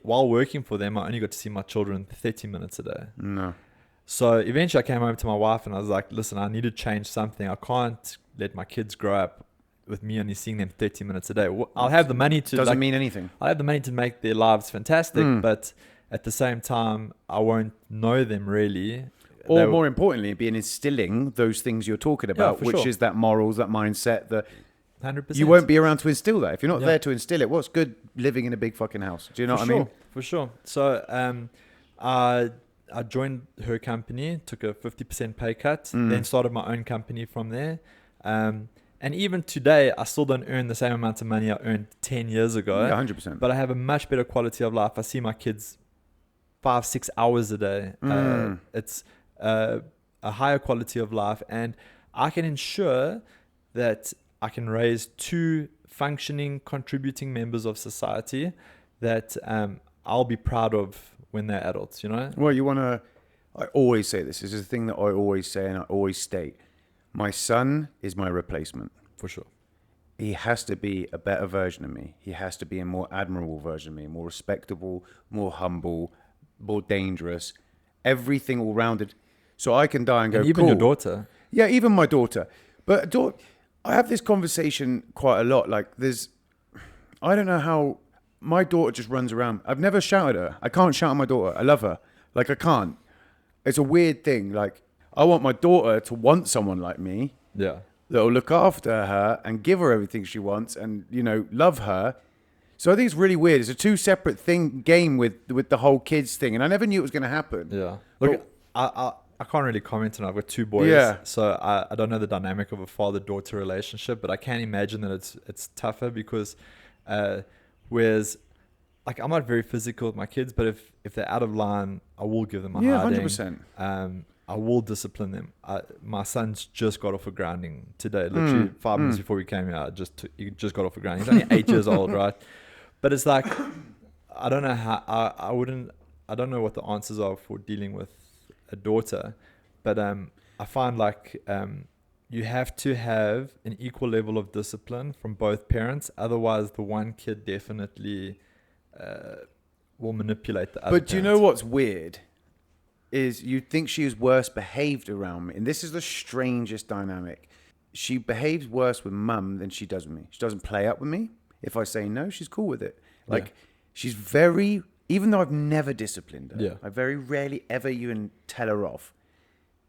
Speaker 2: while working for them, I only got to see my children 30 minutes a day.
Speaker 1: No.
Speaker 2: So eventually I came home to my wife and I was like, listen, I need to change something. I can't let my kids grow up with me only seeing them 30 minutes a day. I'll have the money to...
Speaker 1: Doesn't mean anything.
Speaker 2: I have the money to make their lives fantastic, but at the same time, I won't know them really.
Speaker 1: Or more importantly, being instilling those things you're talking about, which is that morals, that mindset, that
Speaker 2: 100%.
Speaker 1: you won't be around to instill that. If you're not there to instill it, what's good living in a big fucking house? Do you know what I mean?
Speaker 2: For sure. So I joined her company, took a 50% pay cut, then started my own company from there. And even today, I still don't earn the same amount of money I earned 10 years ago.
Speaker 1: Yeah, 100%.
Speaker 2: But I have a much better quality of life. I see my kids 5-6 hours a day. It's a higher quality of life, and I can ensure that I can raise 2 functioning, contributing members of society that I'll be proud of when they're adults, you know?
Speaker 1: Well, I always say this. This is the thing that I always say and I always state. My son is my replacement.
Speaker 2: For sure.
Speaker 1: He has to be a better version of me. He has to be a more admirable version of me, more respectable, more humble, more dangerous, everything all rounded. So I can die and go,
Speaker 2: and even
Speaker 1: cool.
Speaker 2: Your daughter.
Speaker 1: Yeah, even my daughter. But I have this conversation quite a lot. Like I don't know how my daughter just runs around. I've never shouted at her. I can't shout at my daughter. I love her. Like I can't. It's a weird thing. Like I want my daughter to want someone like me.
Speaker 2: Yeah.
Speaker 1: That'll look after her and give her everything she wants and, you know, love her. So I think it's really weird. It's a 2 separate game with the whole kids thing. And I never knew it was going to happen.
Speaker 2: Yeah. Look, I can't really comment on it. I've got 2 boys.
Speaker 1: Yeah.
Speaker 2: So I don't know the dynamic of a father-daughter relationship, but I can imagine that it's tougher because whereas like I'm not very physical with my kids, but if they're out of line, I will give them a hiding.
Speaker 1: 100%.
Speaker 2: I will discipline them. My son's just got off a grounding today, literally 5 minutes before we came here. He just got off a grounding. He's only 8 years old, right? But it's like, I don't know how, I don't know what the answers are for dealing with a daughter, but I find like you have to have an equal level of discipline from both parents. Otherwise, the one kid definitely will manipulate the other
Speaker 1: But do you know what's weird? Is you'd think she was worse behaved around me. And this is the strangest dynamic. She behaves worse with mum than she does with me. She doesn't play up with me. If I say no, she's cool with it. Like, she's very, even though I've never disciplined her, I very rarely ever even tell her off.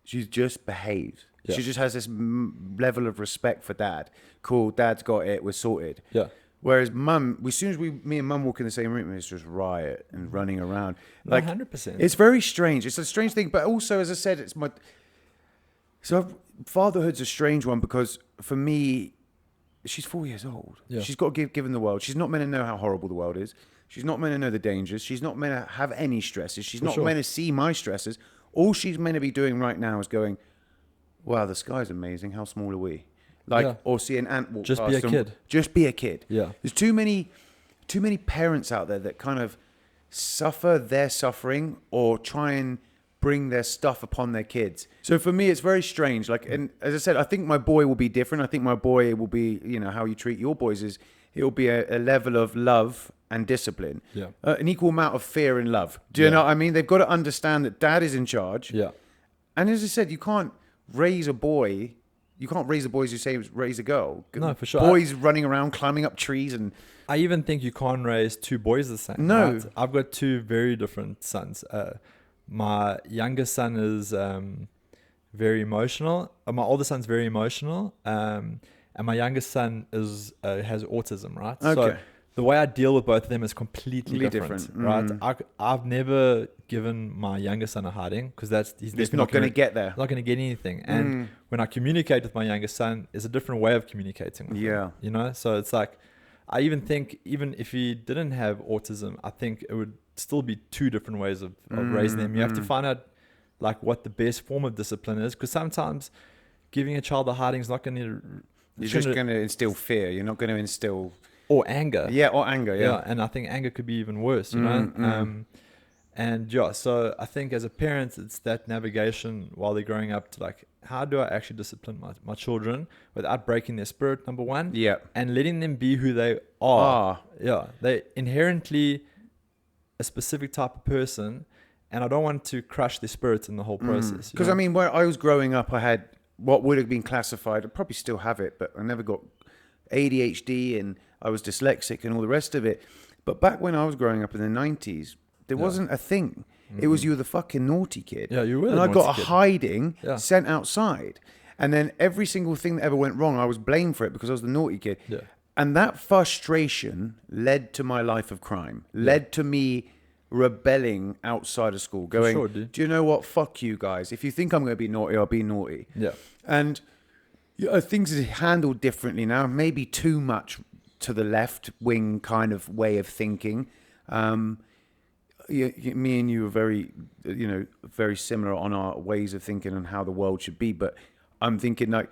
Speaker 1: She just behaves. She just has this level of respect for dad. Cool, dad's got it, we're sorted.
Speaker 2: Yeah.
Speaker 1: Whereas mum, as soon as me and mum walk in the same room, it's just riot and running around. Like
Speaker 2: 100%.
Speaker 1: It's very strange. It's a strange thing, but also, as I said, fatherhood's a strange one because for me, she's 4 years old.
Speaker 2: Yeah.
Speaker 1: She's got to given the world. She's not meant to know how horrible the world is. She's not meant to know the dangers. She's not meant to have any stresses. She's not meant to see my stresses. All she's meant to be doing right now is going, wow, the sky's amazing. How small are we? Or see an ant walk
Speaker 2: Just
Speaker 1: past.
Speaker 2: be a kid.
Speaker 1: Just be a kid.
Speaker 2: Yeah.
Speaker 1: There's too many parents out there that kind of suffer their suffering or try and bring their stuff upon their kids. So for me, it's very strange. And as I said, I think my boy will be different. I think my boy will be, how you treat your boys is, it'll be a level of love and discipline.
Speaker 2: Yeah.
Speaker 1: An equal amount of fear and love. Do you know what I mean? They've got to understand that dad is in charge.
Speaker 2: Yeah.
Speaker 1: And as I said, you can't raise a boy. You can't raise the boys who say raise a girl.
Speaker 2: No, for sure.
Speaker 1: Boys running around, climbing up trees and...
Speaker 2: I even think you can't raise two boys the same.
Speaker 1: No.
Speaker 2: Right? I've got two very different sons. My youngest son is very emotional. My older son's very emotional. And my youngest son has autism, right?
Speaker 1: Okay.
Speaker 2: So the way I deal with both of them is completely different. Right? I've never given my youngest son a hiding because he's
Speaker 1: not going to get there.
Speaker 2: Not going to get anything. And when I communicate with my youngest son, it's a different way of communicating with him. So it's like, I even think, even if he didn't have autism, I think it would still be two different ways of raising them. You have to find out like what the best form of discipline is, because sometimes giving a child a hiding is not going to...
Speaker 1: You're just going to instill fear. You're not going to instill...
Speaker 2: Or anger.
Speaker 1: Yeah, or anger, yeah.
Speaker 2: And I think anger could be even worse, you know? So I think as a parent, it's that navigation while they're growing up to like, how do I actually discipline my children without breaking their spirit, number one?
Speaker 1: Yeah.
Speaker 2: And letting them be who they are. Yeah. They're inherently a specific type of person, and I don't want to crush their spirits in the whole process.
Speaker 1: Because, I mean, where I was growing up, I had what would have been classified, I probably still have it, but I never got ADHD and I was dyslexic and all the rest of it. But back when I was growing up in the 90s, there wasn't a thing. It was you were the fucking naughty kid.
Speaker 2: Yeah, you were.
Speaker 1: And I got a hiding,
Speaker 2: Yeah.
Speaker 1: sent outside. And then every single thing that ever went wrong, I was blamed for it because I was the naughty kid.
Speaker 2: Yeah.
Speaker 1: And that frustration led to my life of crime, led to me rebelling outside of school, going,
Speaker 2: sure, dude.
Speaker 1: do you know what? Fuck you guys. If you think I'm going to be naughty, I'll be naughty.
Speaker 2: Yeah.
Speaker 1: And things are handled differently now, maybe too much to the left wing kind of way of thinking. Me and you are very, very similar on our ways of thinking and how the world should be. But I'm thinking like,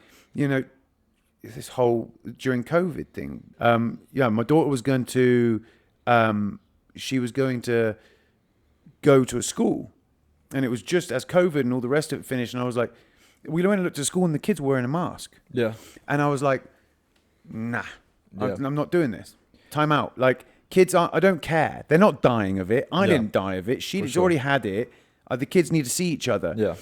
Speaker 1: this whole during COVID thing. My daughter was going to, she was going to go to a school, and it was just as COVID and all the rest of it finished. And I was like, we went and looked at school, and the kids were wearing a mask.
Speaker 2: Yeah.
Speaker 1: And I was like, nah, I'm not doing this. Time out. Like, kids aren't, I don't care. They're not dying of it. I didn't die of it. She's already had it. The kids need to see each other.
Speaker 2: Yeah.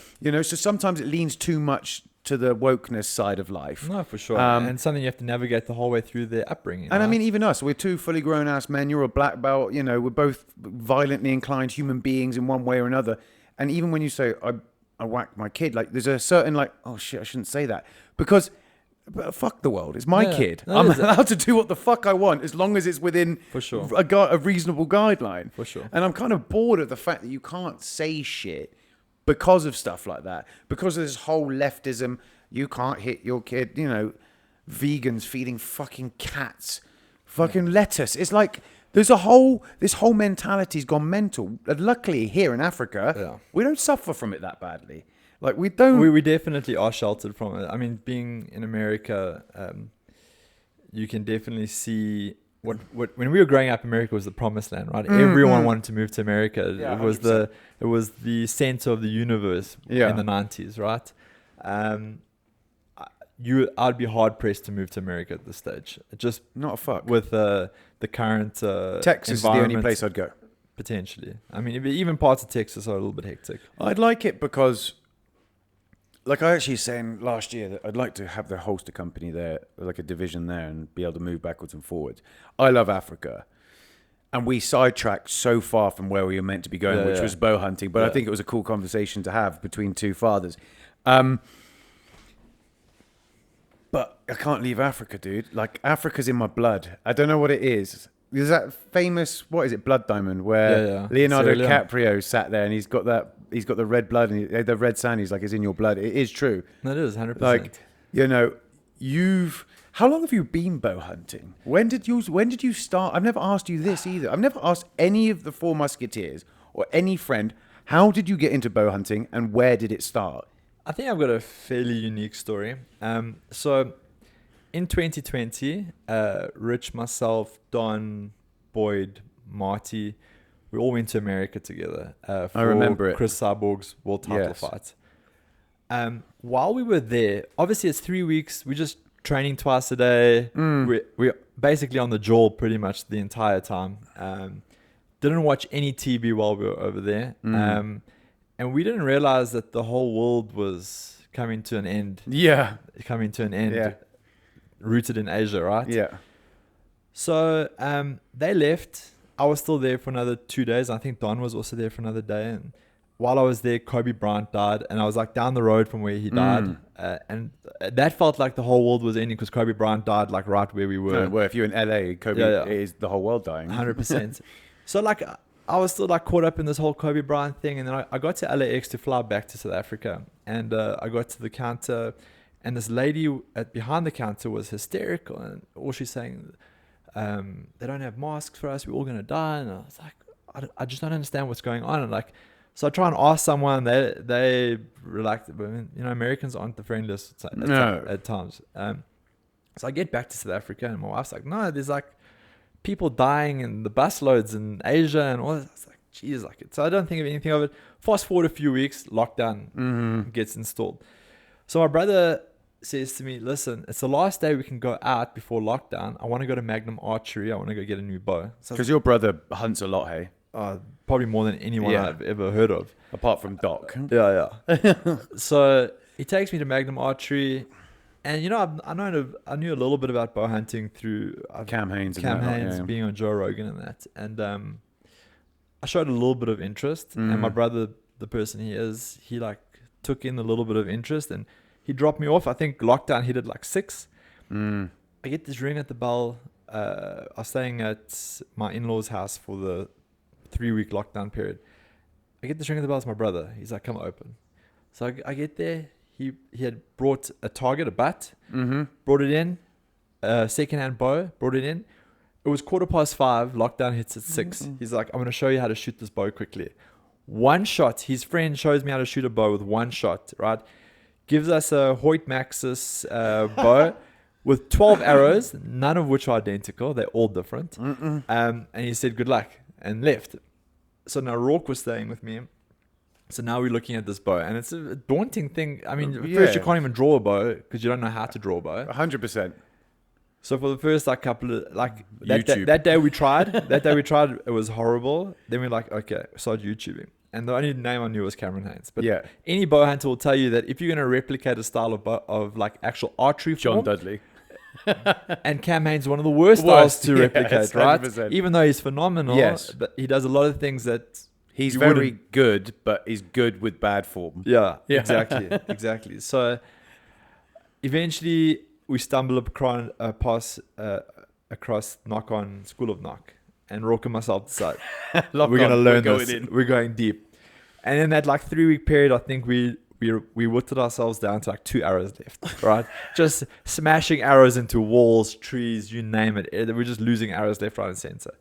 Speaker 1: So sometimes it leans too much to the wokeness side of life.
Speaker 2: No, for sure. And something you have to navigate the whole way through their upbringing.
Speaker 1: And right? I mean, even us, we're two fully grown ass men. You're a black belt. We're both violently inclined human beings in one way or another. And even when you say, I whacked my kid, like there's a certain like, oh shit, I shouldn't say that. Because fuck the world. It's my kid. No, I'm allowed to do what the fuck I want as long as it's within
Speaker 2: for sure
Speaker 1: a reasonable guideline.
Speaker 2: For sure. And
Speaker 1: I'm kind of bored of the fact that you can't say shit because of stuff like that. Because of this whole leftism, you can't hit your kid, vegans feeding fucking cats, fucking lettuce. It's like this whole mentality's gone mental. And luckily here in Africa, we don't suffer from it that badly. Like we don't.
Speaker 2: We definitely are sheltered from it. I mean, being in America, you can definitely see what when we were growing up, America was the promised land, right? Everyone wanted to move to America.
Speaker 1: Yeah,
Speaker 2: it was the center of the universe in the 90s, right? I'd be hard pressed to move to America at this stage. Just
Speaker 1: not a fuck
Speaker 2: with the current
Speaker 1: Texas is the only place I'd go.
Speaker 2: Potentially. I mean, even parts of Texas are a little bit hectic.
Speaker 1: I'd like it because, like I actually saying last year, that I'd like to have the holster company there, like a division there, and be able to move backwards and forwards. I love Africa. And we sidetracked so far from where we were meant to be going, which was bow hunting. But I think it was a cool conversation to have between two fathers. But I can't leave Africa, dude. Like, Africa's in my blood. I don't know what it is. There's that famous, what is it, Blood Diamond, where Leonardo DiCaprio sat there and he's got the red blood and the red sand. He's like, it's in your blood. It is true.
Speaker 2: That is 100%.
Speaker 1: Like, you know, how long have you been bow hunting? When did you start? I've never asked you this either. I've never asked any of the Four Musketeers or any friend, how did you get into bow hunting and where did it start?
Speaker 2: I think I've got a fairly unique story. So in 2020, Rich, myself, Don, Boyd, Marty, we all went to America together for
Speaker 1: I remember it.
Speaker 2: Chris Cyborg's world title fight. While we were there, obviously it's 3 weeks. We're just training twice a day. We're basically on the jaw pretty much the entire time. Didn't watch any TV while we were over there. And we didn't realize that the whole world was coming to an end.
Speaker 1: Yeah.
Speaker 2: Coming to an end. Rooted in Asia, right?
Speaker 1: Yeah.
Speaker 2: So they left. I was still there for another 2 days. I think Don was also there for another day. And while I was there, Kobe Bryant died. And I was like down the road from where he died. And that felt like the whole world was ending because Kobe Bryant died like right where we were.
Speaker 1: No, well, if you're in LA, Kobe is the whole world dying.
Speaker 2: 100%. So like I was still like caught up in this whole Kobe Bryant thing. And then I got to LAX to fly back to South Africa. And I got to the counter. And this lady behind the counter was hysterical. And all she's saying, they don't have masks for us. We're all going to die. And I was like, I just don't understand what's going on. And like, so I try and ask someone, they relax. But you know, Americans aren't the friendliest at times. So I get back to South Africa and my wife's like, no, there's like people dying in the bus loads in Asia and all that. I was like, geez, like it. So I don't think of anything of it. Fast forward a few weeks, lockdown gets installed. So my brother says to me, listen, it's the last day we can go out before lockdown. I want to go to Magnum Archery. I want to go get a new bow.
Speaker 1: Because your brother hunts a lot, hey?
Speaker 2: Probably more than anyone I've ever heard of.
Speaker 1: Apart from Doc.
Speaker 2: Yeah. So he takes me to Magnum Archery. And, you know, I knew a little bit about bow hunting through
Speaker 1: Cam Haines
Speaker 2: being on Joe Rogan and that. And I showed a little bit of interest. And my brother, the person he is, he like took in a little bit of interest. And he dropped me off. I think lockdown hit at like 6. I get this ring at the bell. I was staying at my in-laws' house for the 3-week lockdown period. I get this ring at the bell. It's my brother. He's like, come open. So I get there. He had brought a target, a butt, brought it in, a second-hand bow, brought it in. It was 5:15. Lockdown hits at 6. He's like, I'm going to show you how to shoot this bow quickly. One shot. His friend shows me how to shoot a bow with one shot, right? Gives us a Hoyt Maxis bow with 12 arrows, none of which are identical. They're all different. And he said, good luck, and left. So now Rourke was staying with me. So now we're looking at this bow, and it's a daunting thing. I mean, first you can't even draw a bow because you don't know how to draw a bow.
Speaker 1: 100%.
Speaker 2: So for the first like couple of like that day we tried, it was horrible. Then we're like, okay, started YouTubing. And the only name I knew was Cameron Haynes. But any bow hunter will tell you that if you're going to replicate a style of like actual archery
Speaker 1: John
Speaker 2: form,
Speaker 1: Dudley.
Speaker 2: and Cam Haynes is one of the worst styles to replicate, right?
Speaker 1: 100%.
Speaker 2: Even though he's phenomenal, but he does a lot of things that
Speaker 1: he's very good, but he's good with bad form.
Speaker 2: Yeah. Exactly. So eventually we stumble across Knock on School of Knock. And Rourke and myself decide we're going to learn this. We're going deep. And in that like 3-week period, I think we whittled ourselves down to like 2 arrows left, right? Just smashing arrows into walls, trees, you name it. We're just losing arrows left, right, and center.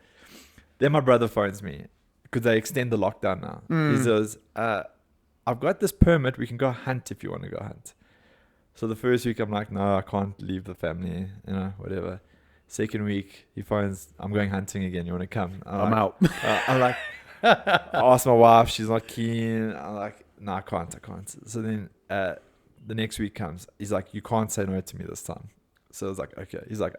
Speaker 2: Then my brother phones me because they extend the lockdown now. He says, I've got this permit. We can go hunt if you want to go hunt. So the first week I'm like, no, I can't leave the family, you know, whatever. Second week, he phones, I'm going hunting again. You want to come?
Speaker 1: I'm out.
Speaker 2: I'm like, I asked my wife. She's not keen. I'm like, no, I can't. So then the next week comes. He's like, you can't say no to me this time. So I was like, okay. He's like,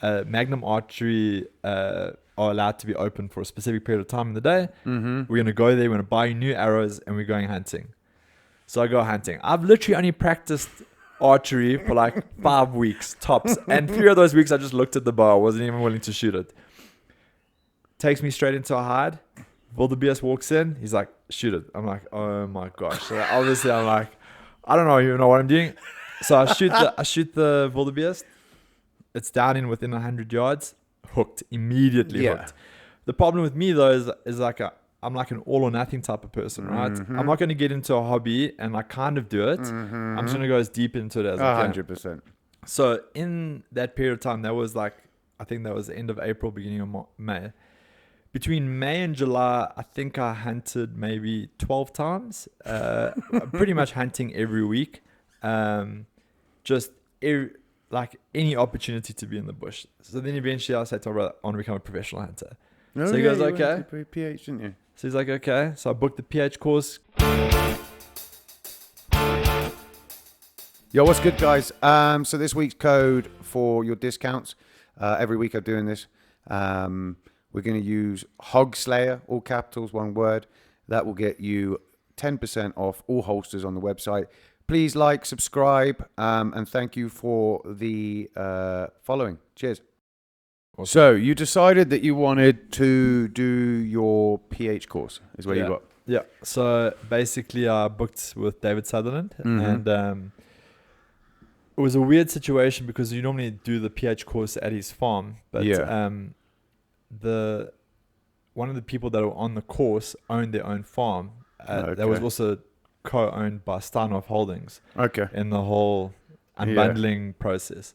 Speaker 2: Magnum Archery are allowed to be open for a specific period of time in the day. We're going to go there. We're going to buy you new arrows and we're going hunting. So I go hunting. I've literally only practiced archery for like 5 weeks tops, and 3 of those weeks I just looked at the bow. I wasn't even willing to shoot it. Takes me straight into a hide. Wildebeest walks in. He's like, shoot it. I'm like, oh my gosh. So obviously I'm like, I don't even know what I'm doing. So I shoot the wildebeest. It's down in within 100 yards. Hooked. Immediately
Speaker 1: Yeah.
Speaker 2: hooked. The problem with me though is like I'm like an all or nothing type of person, right?
Speaker 1: Mm-hmm.
Speaker 2: I'm not going to get into a hobby and like kind of do it. I'm just going to go as deep into it as I can.
Speaker 1: 100%.
Speaker 2: So in that period of time, that was like, I think that was the end of April, beginning of May. Between May and July, I think I hunted maybe 12 times. Pretty much hunting every week. Like any opportunity to be in the bush. So then eventually I said to my brother, I want to become a professional hunter.
Speaker 1: Oh,
Speaker 2: So he
Speaker 1: yeah,
Speaker 2: goes,
Speaker 1: you
Speaker 2: okay.
Speaker 1: went to PH, didn't you?
Speaker 2: So he's like, okay. So I booked the PH course.
Speaker 1: Yo, what's good, guys? So this week's code for your discounts. Every week I'm doing this. We're going to use Hog Slayer, all capitals, one word. That will get you 10% off all holsters on the website. Please like, subscribe, and thank you for the following. Cheers. Awesome. So you decided that you wanted to do your PH course, is what you got.
Speaker 2: Yeah. So basically I booked with David Sutherland and it was a weird situation because you normally do the PH course at his farm, but one of the people that were on the course owned their own farm that was also co-owned by Steinhoff Holdings.
Speaker 1: Okay.
Speaker 2: In the whole unbundling process.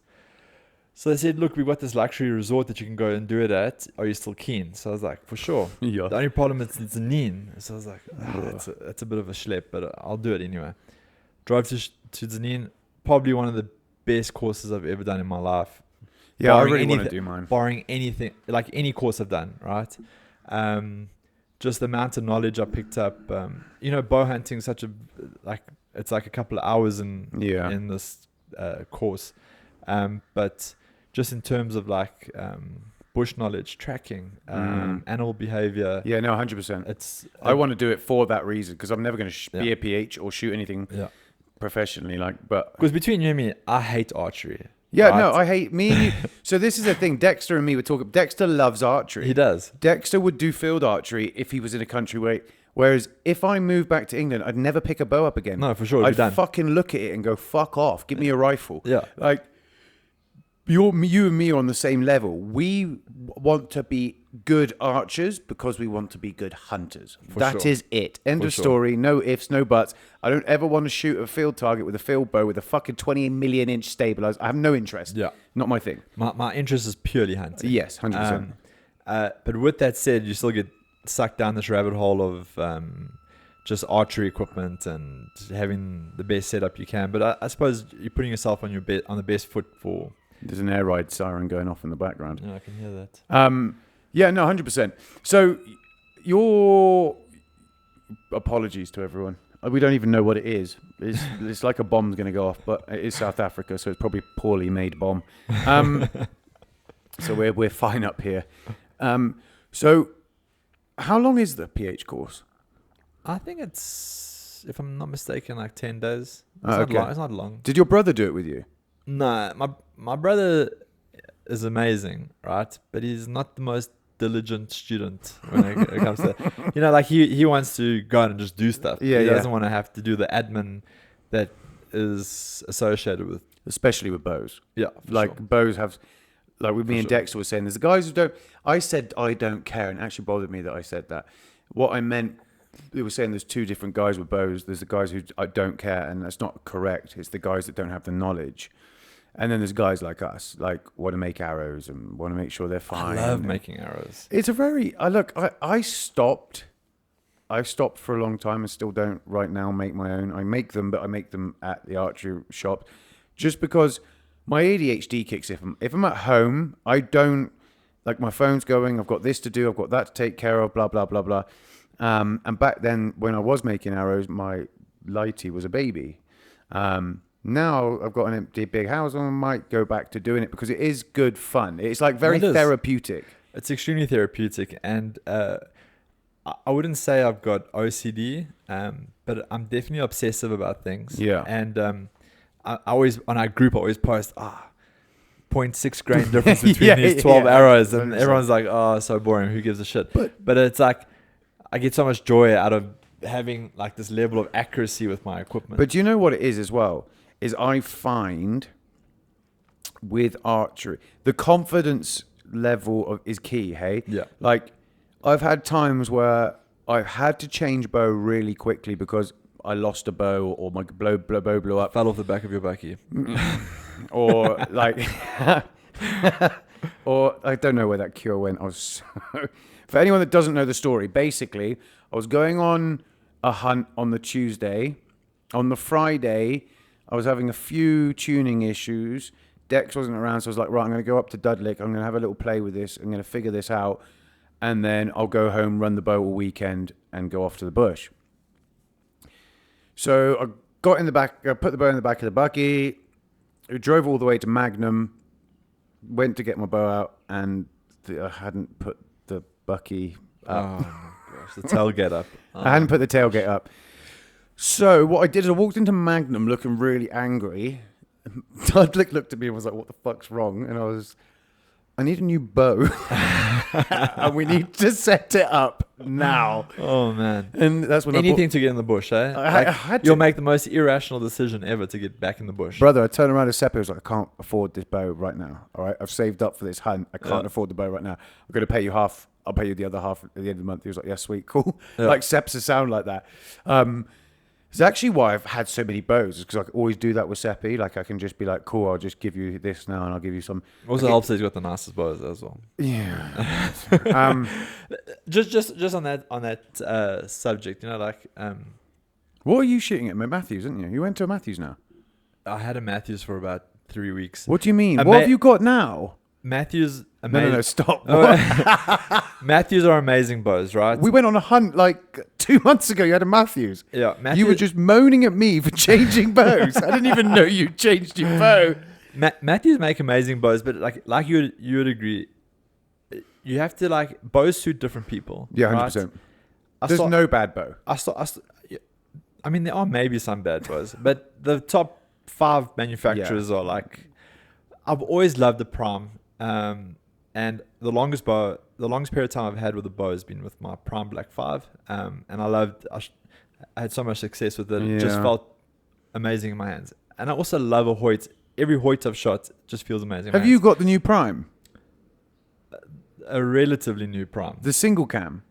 Speaker 2: So they said, look, we've got this luxury resort that you can go and do it at. Are you still keen? So I was like, for sure.
Speaker 1: Yeah.
Speaker 2: The only problem is it's Zanin. So I was like, it's a bit of a schlep, but I'll do it anyway. Drove to Zanin, probably one of the best courses I've ever done in my life.
Speaker 1: Yeah, I really want to do mine.
Speaker 2: Barring anything, like any course I've done, right? Just the amount of knowledge I picked up. Bow hunting is such it's like a couple of hours in this course. But just in terms of like bush knowledge, tracking, animal behavior.
Speaker 1: Yeah, no, 100%. I want to do it for that reason because I'm never going to be a PH or shoot anything professionally. Because
Speaker 2: between you and me, I hate archery.
Speaker 1: Yeah, right? No, I hate me. So this is the thing. Dexter and me were talking. Dexter loves archery.
Speaker 2: He does.
Speaker 1: Dexter would do field archery if he was in a country where. Whereas if I moved back to England, I'd never pick a bow up again.
Speaker 2: No, for sure.
Speaker 1: I'd fucking look at it and go, "Fuck off! Give me a rifle."
Speaker 2: Yeah.
Speaker 1: Like you and me are on the same level. We want to be good archers because we want to be good hunters. That is it. End of story. No ifs, no buts. I don't ever want to shoot a field target with a field bow with a fucking 20 million inch stabilizer. I have no interest.
Speaker 2: Yeah.
Speaker 1: Not my thing.
Speaker 2: My interest is purely hunting.
Speaker 1: Yes, 100%.
Speaker 2: But with that said, you still get sucked down this rabbit hole of just archery equipment and having the best setup you can. But I suppose you're putting yourself on the best foot for.
Speaker 1: There's an air ride siren going off in the background.
Speaker 2: Yeah, I can hear that.
Speaker 1: Yeah, no, 100%. So your apologies to everyone. We don't even know what it is. It's like a bomb's going to go off, but it is South Africa, so it's probably a poorly made bomb. So we're fine up here. So how long is the PH course?
Speaker 2: I think it's, if I'm not mistaken, like 10 days.
Speaker 1: Okay.
Speaker 2: It's not long.
Speaker 1: Did your brother do it with you?
Speaker 2: No, my brother is amazing, right? But he's not the most diligent student when it comes to that. Like he wants to go and just do stuff.
Speaker 1: Yeah,
Speaker 2: he doesn't want to have to do the admin that is associated with,
Speaker 1: especially with bows.
Speaker 2: Yeah,
Speaker 1: bows have, like with me and Dexter were saying, there's the guys who don't. I said I don't care, and it actually bothered me that I said that. What I meant, they were saying there's two different guys with bows. There's the guys who I don't care, and that's not correct. It's the guys that don't have the knowledge. And then there's guys like us, like want to make arrows and want to make sure they're fine.
Speaker 2: I love making arrows.
Speaker 1: It's a very, I stopped for a long time and still don't right now make my own. I make them, but I make them at the archery shop just because my ADHD kicks in. If I'm at home, I don't, like my phone's going, I've got this to do, I've got that to take care of, blah, blah, blah, blah. And back then when I was making arrows, my lighty was a baby. Now I've got an empty big house and I might go back to doing it because it is good fun. It's like very therapeutic.
Speaker 2: It's extremely therapeutic. And I wouldn't say I've got OCD, but I'm definitely obsessive about things.
Speaker 1: Yeah.
Speaker 2: And I always, on our group, I always post, 0.6 grain difference between these 12 arrows. And 100%. Everyone's like, oh, so boring. Who gives a shit? But it's like, I get so much joy out of having like this level of accuracy with my equipment.
Speaker 1: But do you know what it is as well? is I find with archery, the confidence level is key, hey?
Speaker 2: Yeah.
Speaker 1: Like, I've had times where I've had to change bow really quickly because I lost a bow or my bow blew up.
Speaker 2: Fell off the back of your bucky.
Speaker 1: Or like, or I don't know where that cure went. I was so, for anyone that doesn't know the story, basically, I was going on a hunt on the Tuesday. On the Friday, I was having a few tuning issues. Dex wasn't around, so I was like, right, I'm going to go up to Dudlick. I'm going to have a little play with this. I'm going to figure this out. And then I'll go home, run the boat all weekend, and go off to the bush. So I got in the back, I put the bow in the back of the buggy, drove all the way to Magnum, went to get my bow out, and I hadn't put the bucky up.
Speaker 2: Oh, my gosh. The tailgate up. Oh.
Speaker 1: I hadn't put the tailgate up. So what I did is I walked into Magnum looking really angry. Dudlick looked at me and was like, what the fuck's wrong? And I need a new bow. And we need to set it up now.
Speaker 2: Oh, man.
Speaker 1: And that's when
Speaker 2: anything to get in the bush, eh?
Speaker 1: I had to.
Speaker 2: You'll make the most irrational decision ever to get back in the bush.
Speaker 1: Brother, I turned around to Seppi. I was like, I can't afford this bow right now. All right, I've saved up for this hunt. I can't afford the bow right now. I'm going to pay you half. I'll pay you the other half at the end of the month. He was like, yeah, sweet, cool.
Speaker 2: Yeah.
Speaker 1: Like Seps a sound like that. It's actually why I've had so many bows, is because I can always do that with Seppi. Like, I can just be like, cool, I'll just give you this now and I'll give you some.
Speaker 2: Also helps that he's got the nicest bows as well.
Speaker 1: Yeah.
Speaker 2: Just on that subject, you know, like
Speaker 1: What are you shooting at? Matthews, isn't you? You went to a Matthews now.
Speaker 2: I had a Matthews for about 3 weeks.
Speaker 1: What do you mean? What have you got now?
Speaker 2: Matthews,
Speaker 1: No, stop.
Speaker 2: Matthews are amazing bows, right?
Speaker 1: We went on a hunt like 2 months ago. You had a Matthews.
Speaker 2: Yeah, Matthews,
Speaker 1: You were just moaning at me for changing bows. I didn't even know you changed your bow.
Speaker 2: Matthews make amazing bows, but like you would agree, you have to like bows suit different people.
Speaker 1: Yeah, 100%. There's no bad bow.
Speaker 2: I mean, there are maybe some bad bows, but the top 5 manufacturers are like. I've always loved the Prime, and the longest period of time I've had with a bow has been with my Prime Black 5, and I had so much success with it. It just felt amazing in my hands, and I also love a Hoyt. Every Hoyt I've shot just feels amazing.
Speaker 1: Have you got the new Prime?
Speaker 2: A relatively new Prime.
Speaker 1: The single cam?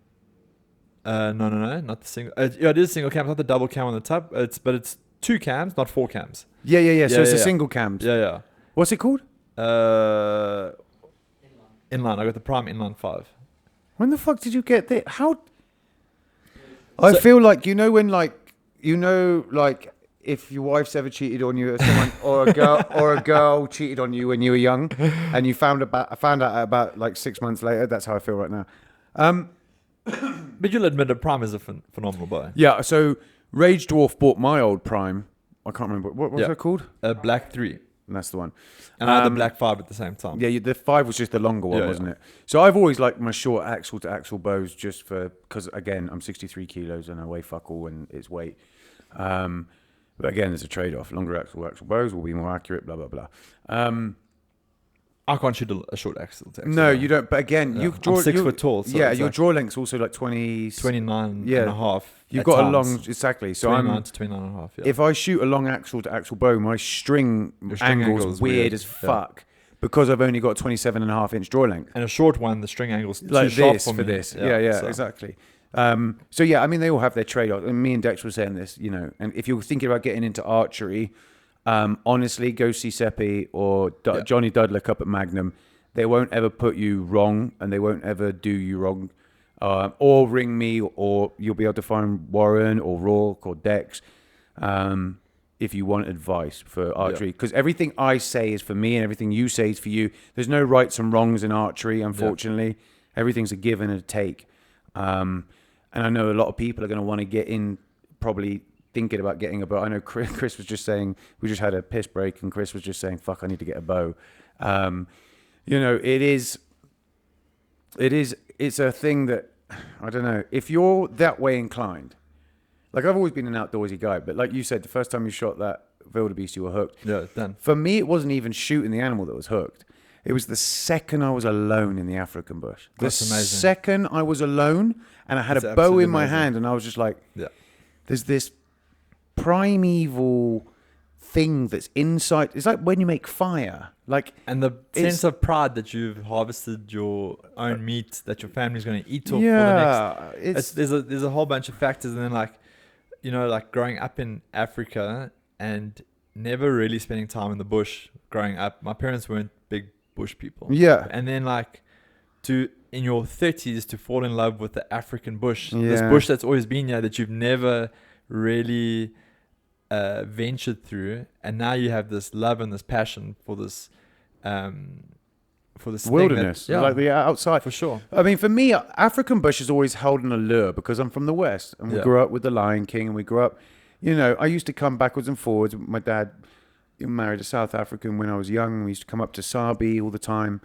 Speaker 2: No, not the single. Yeah, it is single cam. It's not the double cam on the top. But it's 2 cams, not 4 cams.
Speaker 1: Yeah. So it's a single cam.
Speaker 2: Yeah.
Speaker 1: What's it called?
Speaker 2: Inline. I got the Prime Inline 5.
Speaker 1: When the fuck did you get that? How? I feel like if your wife's ever cheated on you, or someone, or a girl cheated on you when you were young, and you found out about like 6 months later. That's how I feel right now.
Speaker 2: But you'll admit a Prime is a phenomenal bow.
Speaker 1: Yeah. So Rage Dwarf bought my old Prime. I can't remember what was it called.
Speaker 2: Black 3.
Speaker 1: And that's the one.
Speaker 2: And I had the Black 5 at the same time.
Speaker 1: Yeah, the 5 was just the longer one, wasn't it? So I've always liked my short axle to axle bows just because, again, I'm 63 kilos and I weigh fuck all and it's weight. But again, there's a trade-off. Longer axle bows will be more accurate, blah, blah, blah.
Speaker 2: I can't shoot a short axle.
Speaker 1: No, you don't. But again, you draw...
Speaker 2: I'm 6 foot tall. So
Speaker 1: yeah, your draw length's also like 29
Speaker 2: and a half.
Speaker 1: You've got a long... Exactly. So
Speaker 2: 29 to 29 and a half, yeah.
Speaker 1: If I shoot a long axle to axle bow, my string angle's weird as fuck because I've only got 27.5-inch draw length.
Speaker 2: And a short one, the string angle's
Speaker 1: like
Speaker 2: too sharp
Speaker 1: this
Speaker 2: for me.
Speaker 1: this. Yeah, exactly. So yeah, I mean, they all have their trade-offs. And me and Dex were saying this, you know, and if you're thinking about getting into archery, honestly, go see Seppi or Johnny Dudlick up at Magnum. They won't ever put you wrong, and they won't ever do you wrong. Or ring me, or you'll be able to find Warren or Rourke or Dex if you want advice for archery. Because everything I say is for me, and everything you say is for you. There's no rights and wrongs in archery, unfortunately. Everything's a give and a take. And I know a lot of people are going to want to get in, probably thinking about getting a bow. I know Chris was just saying, we just had a piss break, and Chris was just saying, fuck, I need to get a bow. You know, it's a thing that, I don't know, if you're that way inclined, like I've always been an outdoorsy guy, but like you said, the first time you shot that wildebeest, you were hooked.
Speaker 2: Yeah, done.
Speaker 1: For me, it wasn't even shooting the animal that was hooked. It was the second I was alone in the African bush.
Speaker 2: That's amazing.
Speaker 1: Second I was alone and I had
Speaker 2: That's
Speaker 1: a bow in my
Speaker 2: amazing.
Speaker 1: hand and I was just like, there's this primeval thing that's inside. It's like when you make fire. Like,
Speaker 2: And the
Speaker 1: it's-
Speaker 2: sense of pride that you've harvested your own meat that your family's going to eat off for the
Speaker 1: yeah,
Speaker 2: next. There's a whole bunch of factors, and then like, you know, like growing up in Africa and never really spending time in the bush. Growing up, my parents weren't big bush people.
Speaker 1: yeah,
Speaker 2: And then like in your 30s to fall in love with the African bush, this
Speaker 1: Yeah.
Speaker 2: bush that's always been here that you've never really ventured through, and now you have this love and this passion for this thing
Speaker 1: wilderness,
Speaker 2: that,
Speaker 1: like the outside.
Speaker 2: for sure.
Speaker 1: I mean, for me, African bush has always held an allure because I'm from the West and we
Speaker 2: Yeah.
Speaker 1: grew up with the Lion King, and we grew up, you know, I used to come backwards and forwards. My dad married a South African when I was young. We used to come up to Sabi all the time.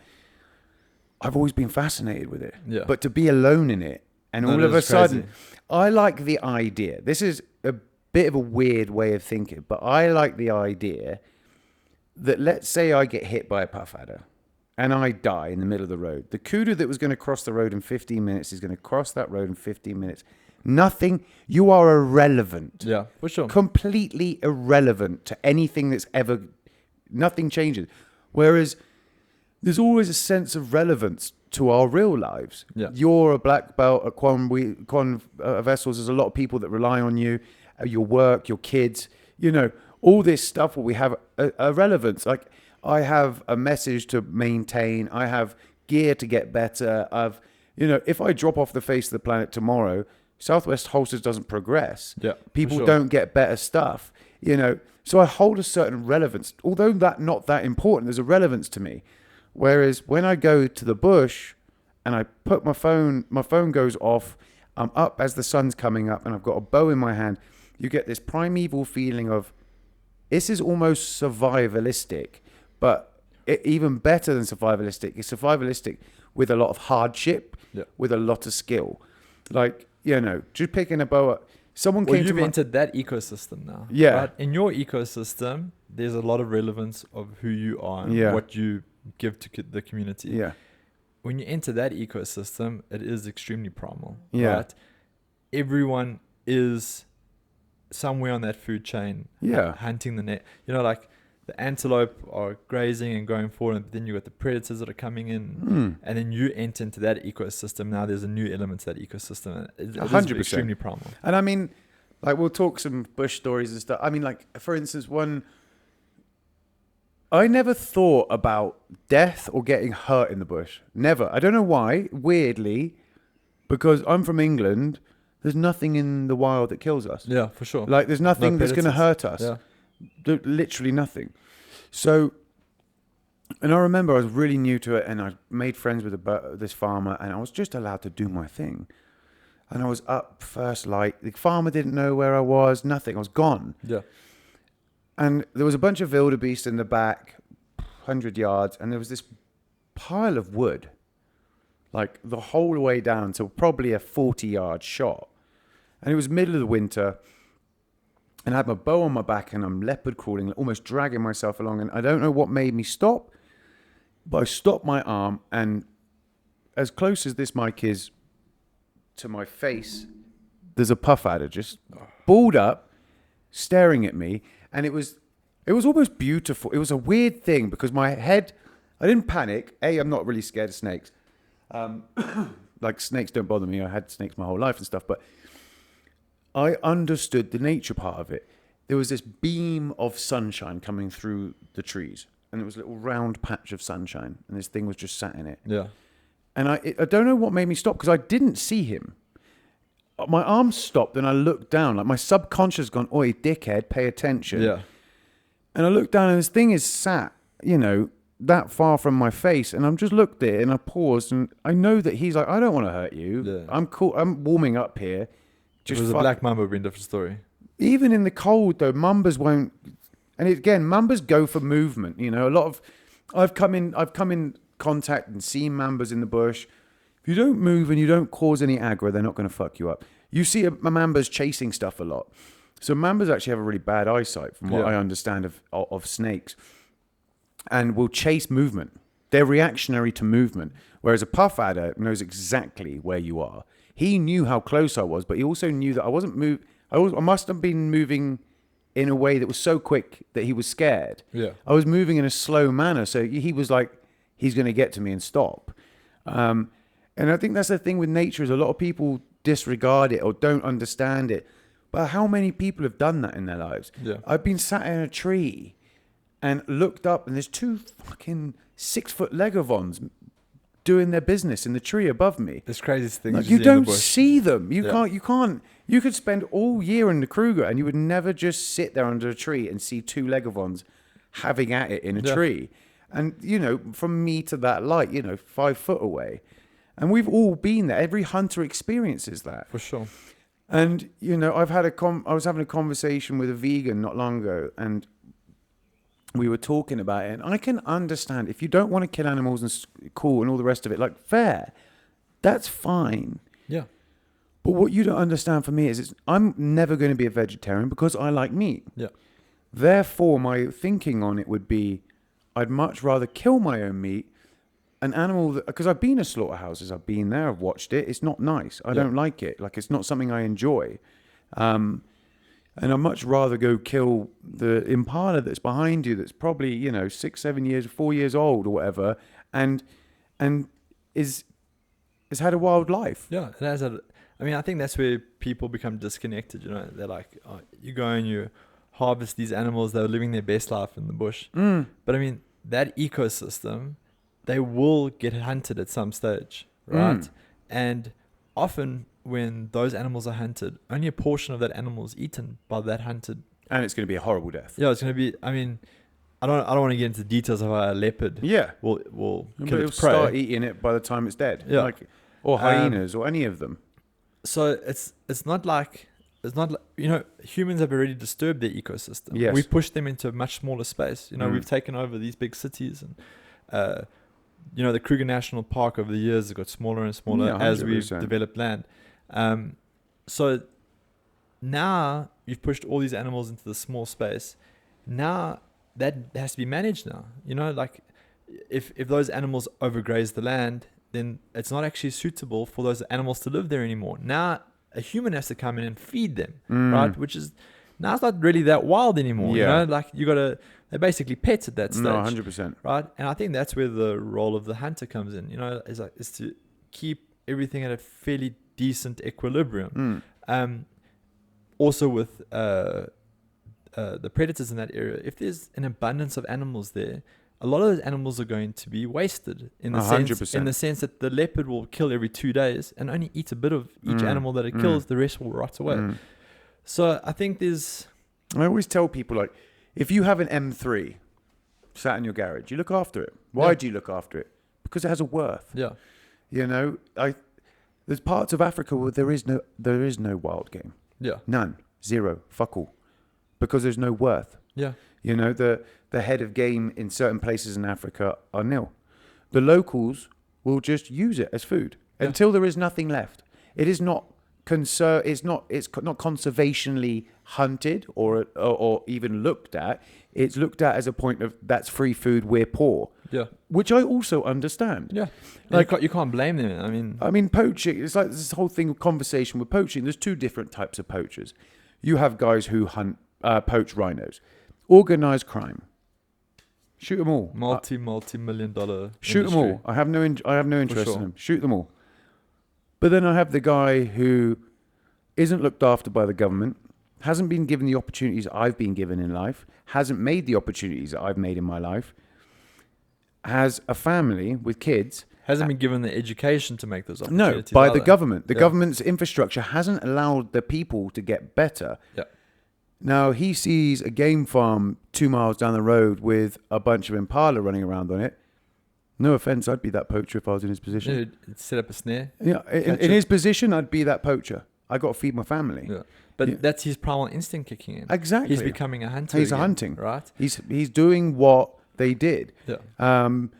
Speaker 1: I've always been fascinated with it.
Speaker 2: Yeah.
Speaker 1: But to be alone in it and
Speaker 2: No,
Speaker 1: all
Speaker 2: that
Speaker 1: of a
Speaker 2: is
Speaker 1: sudden,
Speaker 2: crazy.
Speaker 1: I like the idea. This is a bit of a weird way of thinking, but I like the idea that, let's say I get hit by a puff adder and I die in the middle of the road. The kudu that was going to cross the road in 15 minutes is going to cross that road in 15 minutes. Nothing, you are irrelevant.
Speaker 2: Yeah, for sure.
Speaker 1: Completely irrelevant to anything that's ever, nothing changes. Whereas there's always a sense of relevance to our real lives.
Speaker 2: Yeah.
Speaker 1: You're a black belt at Quan Vessels. There's a lot of people that rely on you, your work, your kids, you know, all this stuff where we have a relevance. Like, I have a message to maintain. I have gear to get better. You know, if I drop off the face of the planet tomorrow, Southwest Holsters doesn't progress.
Speaker 2: Yeah, for
Speaker 1: People
Speaker 2: sure.
Speaker 1: don't get better stuff, you know. So I hold a certain relevance, although not that important. There's a relevance to me. Whereas when I go to the bush and I put my phone goes off, I'm up as the sun's coming up and I've got a bow in my hand, you get this primeval feeling of, this is almost survivalistic, but even better than survivalistic. It's survivalistic with a lot of hardship,
Speaker 2: Yeah.
Speaker 1: with a lot of skill. Like, you know, just picking a bow up. Someone
Speaker 2: Well,
Speaker 1: came to
Speaker 2: you've
Speaker 1: my...
Speaker 2: entered that ecosystem now.
Speaker 1: Yeah.
Speaker 2: Right? In your ecosystem, there's a lot of relevance of who you are and
Speaker 1: Yeah.
Speaker 2: what you give to the community.
Speaker 1: Yeah.
Speaker 2: When you enter that ecosystem, it is extremely primal.
Speaker 1: Yeah.
Speaker 2: Right? Everyone is somewhere on that food chain.
Speaker 1: Yeah.
Speaker 2: Hunting the net. You know, like the antelope are grazing and going forward, and then you got the predators that are coming in, and then you enter into that ecosystem. Now there's a new element to that ecosystem. It is
Speaker 1: 100%.
Speaker 2: extremely primal.
Speaker 1: And I mean, like, we'll talk some bush stories and stuff. I mean, like, for instance, I never thought about death or getting hurt in the bush. Never. I don't know why. Weirdly, because I'm from England, there's nothing in the wild that kills us.
Speaker 2: Yeah, for sure.
Speaker 1: Like, there's nothing
Speaker 2: No
Speaker 1: that's going to
Speaker 2: predators.
Speaker 1: hurt us.
Speaker 2: Yeah.
Speaker 1: Literally nothing. So, and I remember I was really new to it, and I made friends with this farmer, and I was just allowed to do my thing. And I was up first light. The farmer didn't know where I was, nothing. I was gone.
Speaker 2: Yeah.
Speaker 1: And there was a bunch of wildebeest in the back, 100 yards, and there was this pile of wood, like the whole way down to probably a 40-yard shot. And it was middle of the winter, and I had my bow on my back, and I'm leopard crawling, almost dragging myself along. And I don't know what made me stop, but I stopped my arm, and as close as this mic is to my face, there's a puff adder just balled up, staring at me. And it was almost beautiful. It was a weird thing because my head, I didn't panic. I'm not really scared of snakes. Like, snakes don't bother me. I had snakes my whole life and stuff, but I understood the nature part of it. There was this beam of sunshine coming through the trees, and there was a little round patch of sunshine, and this thing was just sat in it.
Speaker 2: Yeah.
Speaker 1: And I don't know what made me stop, because I didn't see him. My arm stopped, and I looked down. Like, my subconscious gone, oi, dickhead, pay attention.
Speaker 2: Yeah.
Speaker 1: And I looked down, and this thing is sat, you know, that far from my face. And I'm just looked at it, and I paused, and I know that he's like, I don't want to hurt you.
Speaker 2: Yeah.
Speaker 1: I'm cool. I'm warming up here.
Speaker 2: It was a black mamba would be a different story.
Speaker 1: Even in the cold, though, mambas won't. And again, mambas go for movement. You know, a lot of I've come in contact and seen mambas in the bush. If you don't move and you don't cause any aggro, they're not going to fuck you up. You see a mamba's chasing stuff a lot. So mambas actually have a really bad eyesight, from what I understand of snakes, and will chase movement. They're reactionary to movement, whereas a puff adder knows exactly where you are. He knew how close I was, but he also knew that I wasn't I must have been moving in a way that was so quick that he was scared.
Speaker 2: Yeah.
Speaker 1: I was moving in a slow manner, so he was like, he's going to get to me and stop. And I think that's the thing with nature is a lot of people disregard it or don't understand it. But how many people have done that in their lives?
Speaker 2: Yeah.
Speaker 1: I've been sat in a tree and looked up, and there's 2 fucking 6-foot Legovons doing their business in the tree above me.
Speaker 2: This craziest thing
Speaker 1: Like,
Speaker 2: you
Speaker 1: you
Speaker 2: see in the
Speaker 1: don't
Speaker 2: bush.
Speaker 1: see them. You
Speaker 2: Yeah.
Speaker 1: can't. You could spend all year in the Kruger, and you would never just sit there under a tree and see 2 Legovons having at it in a tree. And from me to that light, 5 foot away. And we've all been there. Every hunter experiences that.
Speaker 2: For sure.
Speaker 1: And I've had I was having a conversation with a vegan not long ago, and we were talking about it. And I can understand if you don't want to kill animals and cool and all the rest of it, like fair, that's fine.
Speaker 2: Yeah.
Speaker 1: But what you don't understand for me is I'm never going to be a vegetarian because I like meat.
Speaker 2: Yeah.
Speaker 1: Therefore, my thinking on it would be, I'd much rather kill my own meat. An animal, because I've been to slaughterhouses, I've been there, I've watched it. It's not nice. I don't like it. Like, it's not something I enjoy. And I'd much rather go kill the impala that's behind you, that's probably 6, 7 years, 4 years old or whatever, and has had a wild life.
Speaker 2: Yeah, it has I think that's where people become disconnected. They're like, oh, you go and you harvest these animals that are living their best life in the bush. But that ecosystem, they will get hunted at some stage, right? And often when those animals are hunted, only a portion of that animal is eaten by that hunted.
Speaker 1: And it's going to be a horrible death.
Speaker 2: Yeah, it's going to be. I don't want to get into details of how a leopard will kill its prey.
Speaker 1: Start eating it by the time it's dead.
Speaker 2: Yeah.
Speaker 1: Or hyenas or any of them.
Speaker 2: So it's not like humans have already disturbed their ecosystem.
Speaker 1: Yes.
Speaker 2: We've pushed them into a much smaller space. We've taken over these big cities, and the Kruger National Park over the years has got smaller and smaller as we've developed land. So now you've pushed all these animals into the small space. Now that has to be managed now. Like if those animals overgraze the land, then it's not actually suitable for those animals to live there anymore. Now a human has to come in and feed them, right? Which is, now it's not really that wild anymore. Like they're basically pets at that stage.
Speaker 1: No, 100%.
Speaker 2: Right? And I think that's where the role of the hunter comes in, is to keep everything at a fairly decent equilibrium. Also with the predators in that area, if there's an abundance of animals there, a lot of those animals are going to be wasted in the sense that the leopard will kill every 2 days and only eat a bit of each animal that it kills. The rest will rot away. So I think I
Speaker 1: always tell people, like, if you have an M3 sat in your garage, you look after it. Why do you look after it? Because it has a worth.
Speaker 2: Yeah.
Speaker 1: There's parts of Africa where there is no wild game.
Speaker 2: Yeah.
Speaker 1: None. Zero. Fuck all. Because there's no worth.
Speaker 2: Yeah.
Speaker 1: The head of game in certain places in Africa are nil. The locals will just use it as food until there is nothing left. It is not it's not conservationally hunted or even looked at. It's looked at as a point of, that's free food, we're poor.
Speaker 2: Yeah.
Speaker 1: Which I also understand.
Speaker 2: Yeah.
Speaker 1: Like,
Speaker 2: you can't blame them.
Speaker 1: I mean, poaching, it's like this whole conversation with poaching. There's 2 different types of poachers. You have guys who poach rhinos. Organized crime. Shoot them all.
Speaker 2: Multi-million dollar
Speaker 1: Shoot
Speaker 2: industry.
Speaker 1: them all. I have no interest
Speaker 2: sure.
Speaker 1: in them. Shoot them all. But then I have the guy who isn't looked after by the government, hasn't been given the opportunities I've been given in life, hasn't made the opportunities that I've made in my life, has a family with kids.
Speaker 2: Hasn't been given the education to make those opportunities.
Speaker 1: No, by the government. The government's infrastructure hasn't allowed the people to get better.
Speaker 2: Yeah.
Speaker 1: Now, he sees a game farm 2 miles down the road with a bunch of impala running around on it. No offense, I'd be that poacher if I was in his position.
Speaker 2: Yeah, set up a snare.
Speaker 1: Yeah, in his position, I'd be that poacher. I got to feed my family.
Speaker 2: Yeah. But that's his primal instinct kicking in.
Speaker 1: Exactly.
Speaker 2: He's becoming a hunter.
Speaker 1: He's
Speaker 2: again,
Speaker 1: hunting.
Speaker 2: Right?
Speaker 1: He's doing what they did.
Speaker 2: Yeah.
Speaker 1: When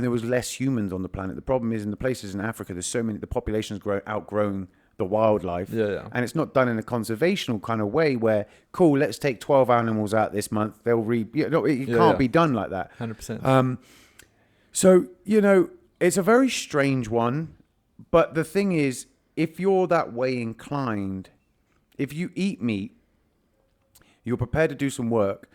Speaker 1: there was less humans on the planet. The problem is in the places in Africa, there's so many, the population's outgrown the wildlife.
Speaker 2: Yeah.
Speaker 1: And it's not done in a conservational kind of way where, cool, let's take 12 animals out this month. It can't be done like that.
Speaker 2: 100%.
Speaker 1: So, it's a very strange one. But the thing is, if you're that way inclined, if you eat meat, you're prepared to do some work,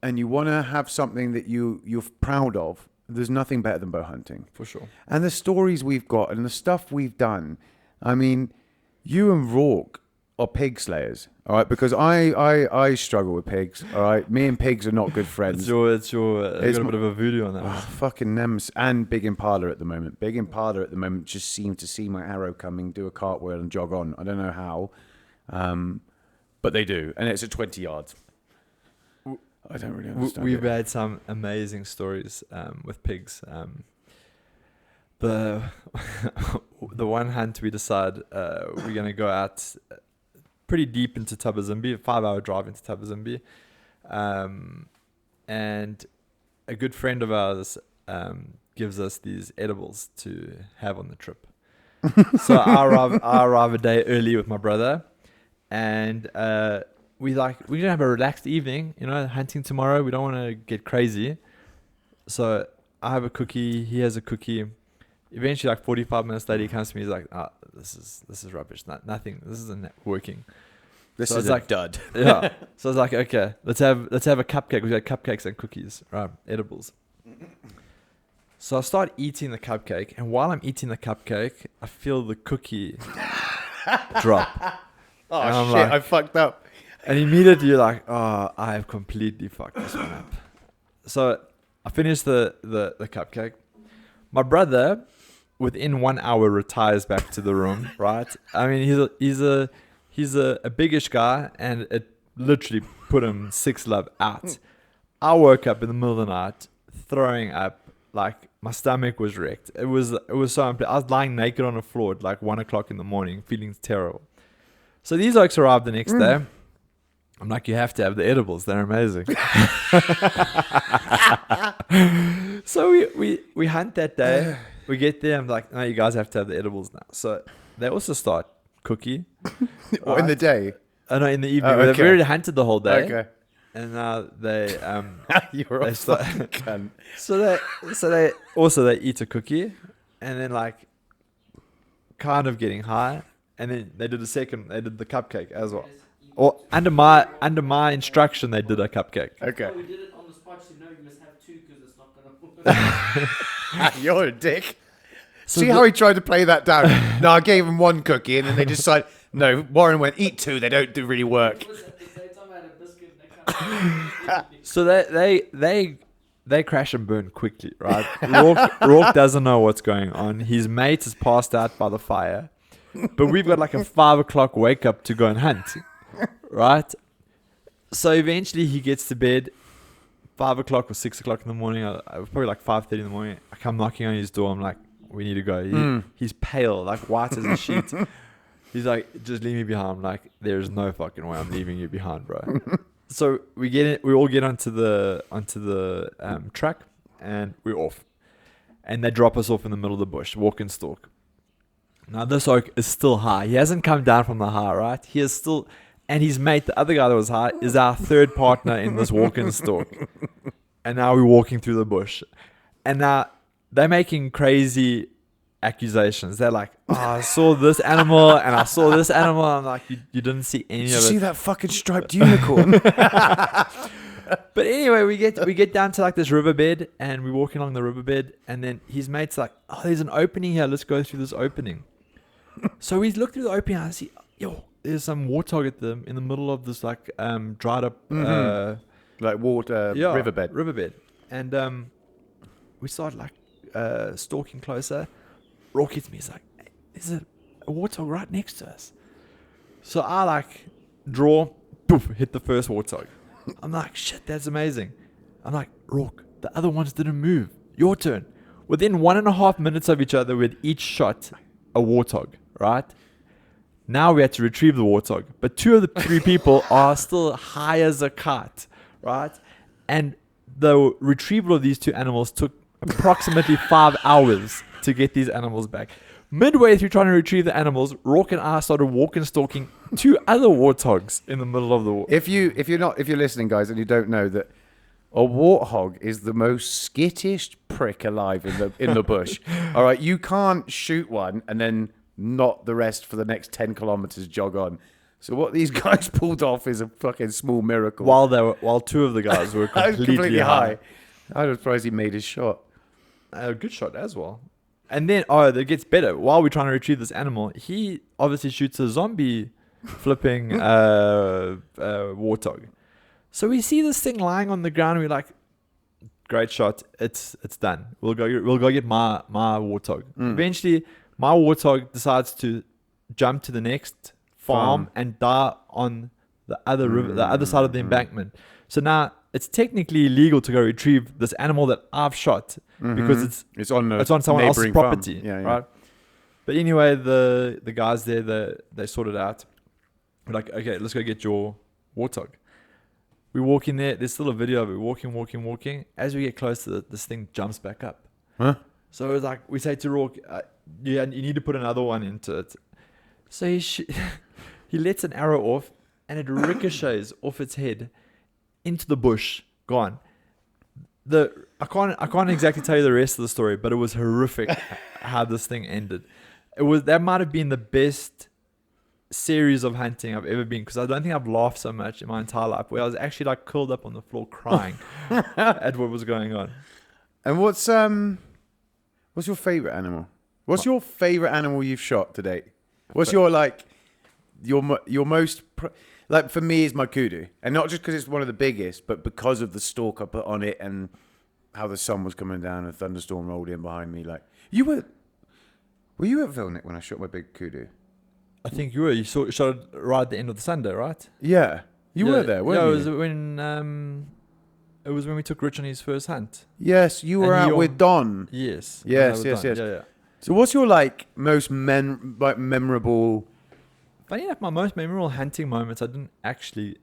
Speaker 1: and you want to have something that you're proud of, there's nothing better than bow hunting.
Speaker 2: For sure.
Speaker 1: And the stories we've got and the stuff we've done, I mean, you and Rourke are pig slayers, all right? Because I struggle with pigs, all right? Me and pigs are not good friends.
Speaker 2: It's got a bit of a voodoo on that one.
Speaker 1: Fucking Nems and Big Impala at the moment. Big Impala at the moment just seem to see my arrow coming, do a cartwheel and jog on. I don't know how, but they do. And it's at 20 yards. I don't really understand.
Speaker 2: We've had some amazing stories with pigs. The one hunt we decide we're going to go out pretty deep into Tabazimbi, a 5-hour drive into Tabazimbi. And a good friend of ours gives us these edibles to have on the trip. So I arrive a day early with my brother, and we're gonna have a relaxed evening, hunting tomorrow. We don't want to get crazy. So I have a cookie, he has a cookie. Eventually, like 45 minutes later, he comes to me. He's like, this is rubbish. Nothing. This isn't working.
Speaker 1: This is like dud.
Speaker 2: Yeah. So I was like, okay, let's have a cupcake. We got cupcakes and cookies, right? Edibles. So I start eating the cupcake, and while I'm eating the cupcake, I feel the cookie drop.
Speaker 1: Oh
Speaker 2: and
Speaker 1: shit! I fucked up.
Speaker 2: And immediately you're like, oh, I have completely fucked this one up. So I finished the cupcake. My brother, within 1 hour, retires back to the room, right? I mean, he's a biggish guy, and it literally put him 6 love out. I woke up in the middle of the night, throwing up, like my stomach was wrecked. It was so unpleasant. I was lying naked on the floor at like 1 o'clock in the morning, feeling terrible. So these oaks arrived the next day. I'm like, you have to have the edibles. They're amazing. So we hunt that day. We get there. I'm like, no, you guys have to have the edibles now. So they also start cookie.
Speaker 1: Or in the day?
Speaker 2: Oh, no, in the evening.
Speaker 1: Okay.
Speaker 2: They've already hunted the whole day.
Speaker 1: Okay.
Speaker 2: And now they
Speaker 1: You're a fucking cunt.
Speaker 2: So they eat a cookie, and then like kind of getting high, and then they did the cupcake as well. Or under my instruction, they did a cupcake.
Speaker 1: Okay.
Speaker 3: We did it on the spot, so no, you must have 2 because it's not gonna work.
Speaker 1: You're a dick.
Speaker 2: So
Speaker 1: See how he tried to play that down? No, I gave him 1 cookie, and then they decided, no, Warren went, eat 2, they don't do really work.
Speaker 3: It was at the same time I had a biscuit and a cup.
Speaker 2: So they crash and burn quickly, right? Rourke doesn't know what's going on. His mate is passed out by the fire, but we've got like a 5 o'clock wake up to go and hunt, right? So eventually he gets to bed, 5 o'clock or 6 o'clock in the morning. I was probably like 5:30 in the morning. I come knocking on his door. I'm like, we need to go. He's pale, like white as a sheet. He's like, just leave me behind. I'm like, there's no fucking way I'm leaving you behind, bro. So we all get onto the truck, and we're off. And they drop us off in the middle of the bush, walk and stalk. Now this oak is still high. He hasn't come down from the high, right? He is still, and his mate, the other guy that was high, is our third partner in this walk and stalk. And now we're walking through the bush. And now they're making crazy accusations. They're like, oh, I saw this animal and I saw this animal. I'm like, you didn't see any
Speaker 1: Did
Speaker 2: of
Speaker 1: you
Speaker 2: it.
Speaker 1: see that fucking striped unicorn?
Speaker 2: But anyway, we get down to like this riverbed, and we're walking along the riverbed, and then his mate's like, oh, there's an opening here. Let's go through this opening. So we look through the opening, and I see, there's some warthog in the middle of this like dried up
Speaker 1: like water, riverbed.
Speaker 2: And we start like stalking closer. Rourke hits me. He's like, hey, there's a warthog right next to us. So I like draw, poof, hit the first warthog. I'm like, shit, that's amazing. I'm like, Rourke, the other ones didn't move. Your turn. Within 1.5 minutes of each other, we'd each shot a warthog, right? Now we had to retrieve the warthog. But 2 of the 3 people are still high as a kite, right? And the retrieval of these 2 animals took approximately 5 hours to get these animals back. Midway through trying to retrieve the animals, Rourke and I started walking, stalking 2 other warthogs in the middle of the water.
Speaker 1: If you're listening, guys, and you don't know that a warthog is the most skittish prick alive in the bush. All right, you can't shoot one and then not the rest for the next 10 kilometers jog on. So what these guys pulled off is a fucking small miracle.
Speaker 2: While two of the guys were completely high.
Speaker 1: I was surprised he made his shot.
Speaker 2: A good shot as well. And then, that gets better. While we're trying to retrieve this animal, he obviously shoots a zombie flipping warthog. So we see this thing lying on the ground, and we're like, great shot. It's done. We'll go get my warthog. Eventually, my warthog decides to jump to the next farm and die on the other river, the other side of the embankment. So now it's technically illegal to go retrieve this animal that I've shot because it's on someone else's property, right? But anyway, the guys there, they sort it out. We're like, okay, let's go get your warthog. We walk in there. There's still a video of it. Walking. As we get close to this thing jumps back up.
Speaker 1: Huh?
Speaker 2: So it's like we say to Rourke, you need to put another one into it. So he lets an arrow off, and it ricochets off its head into the bush. Gone. I can't exactly tell you the rest of the story, but it was horrific how this thing ended. That might have been the best series of hunting I've ever been, because I don't think I've laughed so much in my entire life, where I was actually like curled up on the floor crying at what was going on.
Speaker 1: And what's your favorite animal? What's your favorite animal you've shot to date? What's your most like, for me, is my kudu, and not just because it's one of the biggest, but because of the stalk I put on it and how the sun was coming down and a thunderstorm rolled in behind me. Like, were you at Vilnick when I shot my big kudu?
Speaker 2: I think you were. You shot it right at the end of the Sunday, right?
Speaker 1: Yeah, you were there, weren't you?
Speaker 2: It was when we took Rich on his first hunt.
Speaker 1: Yes, you were out with Don.
Speaker 2: Yes.
Speaker 1: Yes.
Speaker 2: Yeah.
Speaker 1: So what's your most memorable?
Speaker 2: Funny enough, my most memorable hunting moments, I didn't actually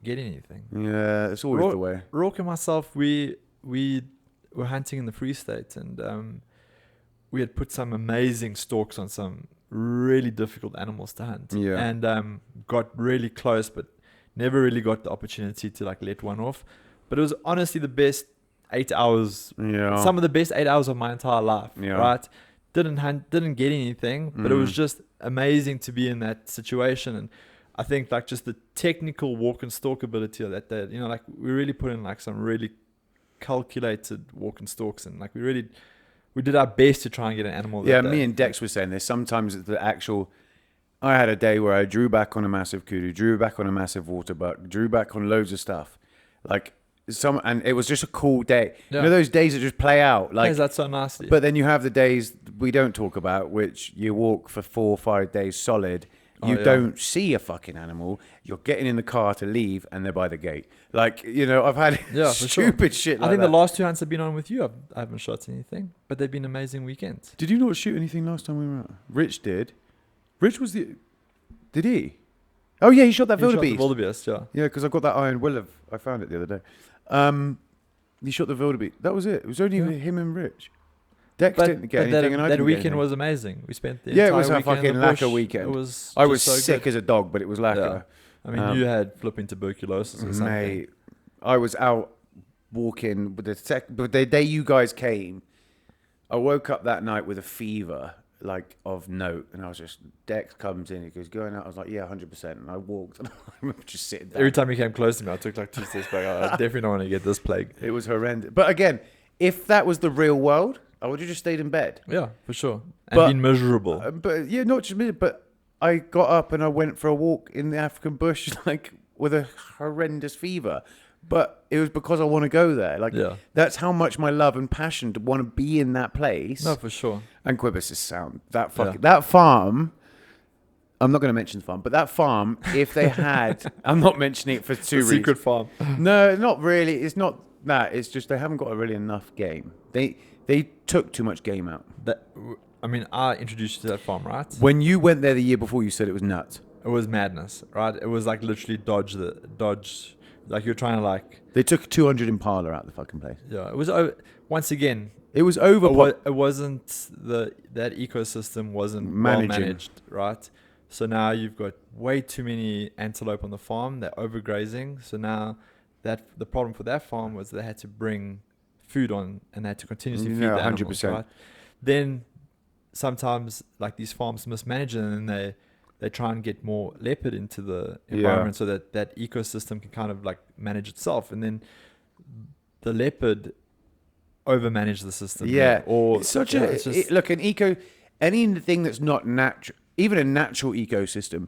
Speaker 2: get anything.
Speaker 1: Yeah, it's always the way.
Speaker 2: Rourke and myself, we were hunting in the Free State, and we had put some amazing stalks on some really difficult animals to hunt.
Speaker 1: Yeah.
Speaker 2: And got really close, but never really got the opportunity to let one off. But it was honestly the best 8 hours.
Speaker 1: Yeah.
Speaker 2: Some of the best 8 hours of my entire life.
Speaker 1: Yeah.
Speaker 2: Right. Didn't hunt, didn't get anything, but it was just amazing to be in that situation. And I think just the technical walk and stalk ability of that day, we really put in some really calculated walk and stalks, and we did our best to try and get an animal.
Speaker 1: Yeah, me and Dex were saying this. Sometimes it's the actual. I had a day where I drew back on a massive kudu, drew back on a massive waterbuck, drew back on loads of stuff, and it was just a cool day.
Speaker 2: Yeah.
Speaker 1: You know those days that just play out,
Speaker 2: that's so nasty.
Speaker 1: But then you have the days we don't talk about, which you walk for 4 or 5 days solid. You don't see a fucking animal. You're getting in the car to leave, and they're by the gate. I've had stupid shit.
Speaker 2: I think the last 2 hunts I've been on with you, I haven't shot anything, but they've been amazing weekends.
Speaker 1: Did you not shoot anything last time we were out? Rich did. Rich was the. Did he? Oh yeah, he shot that wildebeest.
Speaker 2: Wildebeest, yeah.
Speaker 1: Yeah, because I got that iron will. I found it the other day. He shot the wildebeest. That was it. It was only him and Rich. Dex didn't get anything, and I didn't
Speaker 2: that weekend
Speaker 1: get
Speaker 2: was amazing. We spent the entire
Speaker 1: it was a
Speaker 2: weekend
Speaker 1: fucking
Speaker 2: in the bush.
Speaker 1: lacquer weekend.
Speaker 2: I
Speaker 1: was so sick as a dog, but it was lacquer.
Speaker 2: Yeah. I mean, you had flipping tuberculosis or something.
Speaker 1: Mate, I was out walking with but the day you guys came, I woke up that night with a fever, of note, and I was just, Dex comes in, he goes, going out, I was like, yeah, 100%, and I walked, and I remember just sitting down.
Speaker 2: Every time you came close to me, I took 2 steps back. I definitely don't want to get this plague.
Speaker 1: It was horrendous. But again, if that was the real world, I would have just stayed in bed.
Speaker 2: Yeah, for sure. And been miserable.
Speaker 1: But yeah, not just me, but I got up and I went for a walk in the African bush, with a horrendous fever. But it was because I want to go there. That's how much my love and passion to want to be in that place.
Speaker 2: No, for sure.
Speaker 1: And Quibus is sound. That farm. I'm not going to mention the farm, but that farm, if they had, I'm not mentioning it for 2 reasons.
Speaker 2: Secret farm.
Speaker 1: No, not really. It's not that. It's just they haven't got really enough game. They took too much game out.
Speaker 2: I introduced you to that farm, right?
Speaker 1: When you went there the year before, you said it was nuts.
Speaker 2: It was madness, right? It was literally dodge. You're trying to
Speaker 1: They took 200 Impala out of the fucking place.
Speaker 2: Yeah, it was once again.
Speaker 1: It was over.
Speaker 2: It wasn't that ecosystem wasn't
Speaker 1: Managing.
Speaker 2: well managed, right? So now you've got way too many antelope on the farm. They're overgrazing. So now the problem for that farm was they had to bring food on, and they had to continuously feed the animals, 100%. Right? Then sometimes these farms mismanage it, and they they try and get more leopard into the environment so that that ecosystem can kind of like manage itself, and then the leopard overmanage the system.
Speaker 1: Yeah,
Speaker 2: or
Speaker 1: it's such
Speaker 2: it's just,
Speaker 1: look, anything that's not natural, even a natural ecosystem,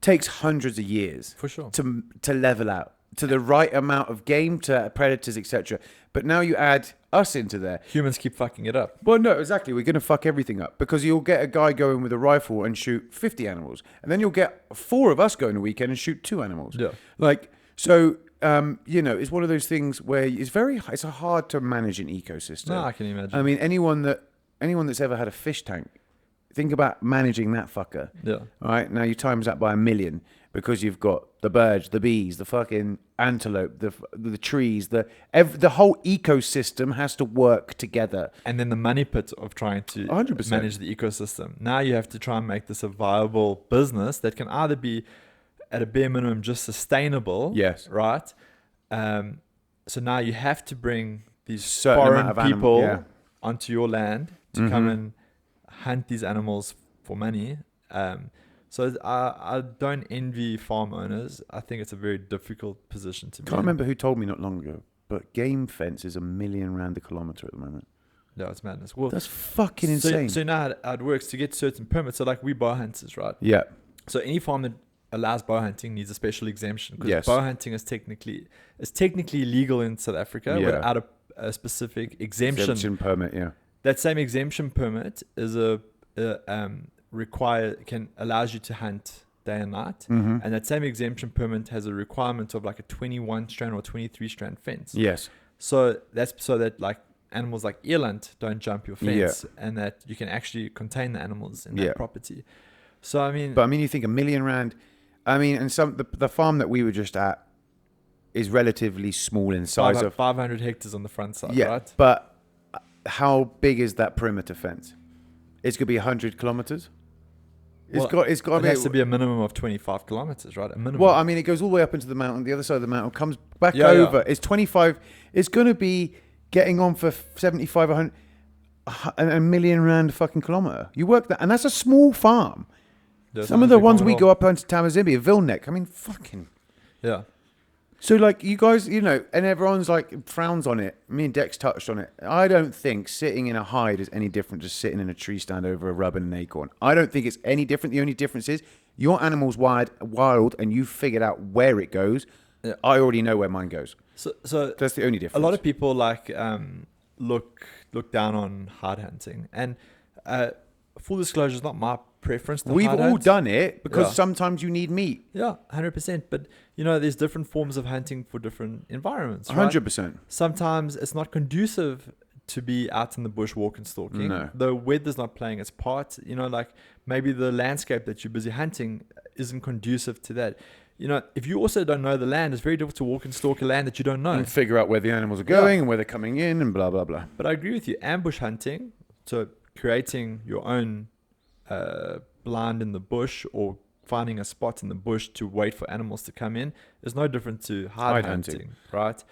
Speaker 1: takes hundreds of years
Speaker 2: for sure.
Speaker 1: to level out to the right amount of game, to predators, etc. But now you add us into there.
Speaker 2: Humans keep fucking it up.
Speaker 1: Well, no, exactly. We're going to fuck everything up because you'll get a guy going with a rifle and shoot 50 animals, and then you'll get 4 of us going a weekend and shoot 2 animals.
Speaker 2: Yeah.
Speaker 1: Like, so, it's one of those things where it's hard to manage an ecosystem.
Speaker 2: No, I can imagine.
Speaker 1: I mean, anyone that's ever had a fish tank, think about managing that fucker.
Speaker 2: Yeah.
Speaker 1: All right. Now you times that by 1 million because you've got the birds, the bees, the fucking antelope, the trees, the whole ecosystem has to work together.
Speaker 2: And then the money pit of trying to
Speaker 1: 100%.
Speaker 2: manage the ecosystem. Now you have to try and make this a viable business that can either be at a bare minimum just sustainable.
Speaker 1: Yes.
Speaker 2: Right. So now you have to bring these
Speaker 1: Certain
Speaker 2: foreign
Speaker 1: amount of
Speaker 2: people onto your land to come and hunt these animals for money. So I don't envy farm owners. I think it's a very difficult position to be
Speaker 1: Can't
Speaker 2: in.
Speaker 1: remember who told me not long ago, but game fence is $1 million a kilometer at the moment.
Speaker 2: No, it's madness. Well,
Speaker 1: That's fucking insane.
Speaker 2: So now how it works to get certain permits. So like we bow hunters, right?
Speaker 1: Yeah.
Speaker 2: So any farm that allows bow hunting needs a special exemption because
Speaker 1: Yes.
Speaker 2: bow hunting is technically legal in South Africa
Speaker 1: Yeah.
Speaker 2: without a specific exemption.
Speaker 1: Permit, yeah.
Speaker 2: That same exemption permit is allows you to hunt day and night,
Speaker 1: Mm-hmm.
Speaker 2: and that same exemption permit has a requirement of like a 21 strand or 23 strand fence.
Speaker 1: Yes.
Speaker 2: So that's so that like animals like eland don't jump your fence, and that you can actually contain the animals in that property. So I mean,
Speaker 1: But I mean, you think R1 million. I mean, and the farm that we were just at is relatively small in size of
Speaker 2: 500 hectares on the front side, right?
Speaker 1: But how big is that perimeter fence? It's gonna be 100 kilometers.
Speaker 2: Well,
Speaker 1: It's got
Speaker 2: it has to be a minimum of 25 kilometers, right? A minimum.
Speaker 1: Well, I mean, it goes all the way up into the mountain. The other side of the mountain comes back over.
Speaker 2: Yeah.
Speaker 1: It's 25. It's gonna be getting on for 75, 100, $1 million fucking kilometer. You work that, and that's a small farm.
Speaker 2: Yeah,
Speaker 1: Some of the ones we go up onto Tamazimbi, Vilnick. I mean, fucking.
Speaker 2: Yeah.
Speaker 1: So, like, you guys, and everyone's like frowns on it. Me and Dex touched on it. I don't think sitting in a hide is any different to sitting in a tree stand over a rub and an acorn. I don't think it's any different. The only difference is your animal's wild and you figured out where it goes.
Speaker 2: Yeah.
Speaker 1: I already know where mine goes.
Speaker 2: So
Speaker 1: That's the only difference.
Speaker 2: a lot of people like look down on hide hunting, and full disclosure is not my preference.
Speaker 1: We've
Speaker 2: hide
Speaker 1: all
Speaker 2: hunt.
Speaker 1: done it because
Speaker 2: Yeah.
Speaker 1: sometimes you need meat.
Speaker 2: Yeah, 100%. But there's different forms of hunting for different environments. Right?
Speaker 1: 100%.
Speaker 2: Sometimes it's not conducive to be out in the bush walking, stalking.
Speaker 1: No.
Speaker 2: The weather's not playing its part. Like maybe the landscape that you're busy hunting isn't conducive to that. If you also don't know the land, it's very difficult to walk and stalk a land that you don't know.
Speaker 1: And figure out where the animals are going and where they're coming in and blah, blah, blah.
Speaker 2: But I agree with you. Ambush hunting, so creating your own blind in the bush or finding a spot in the bush to wait for animals to come in, is no different to hide hunting, right?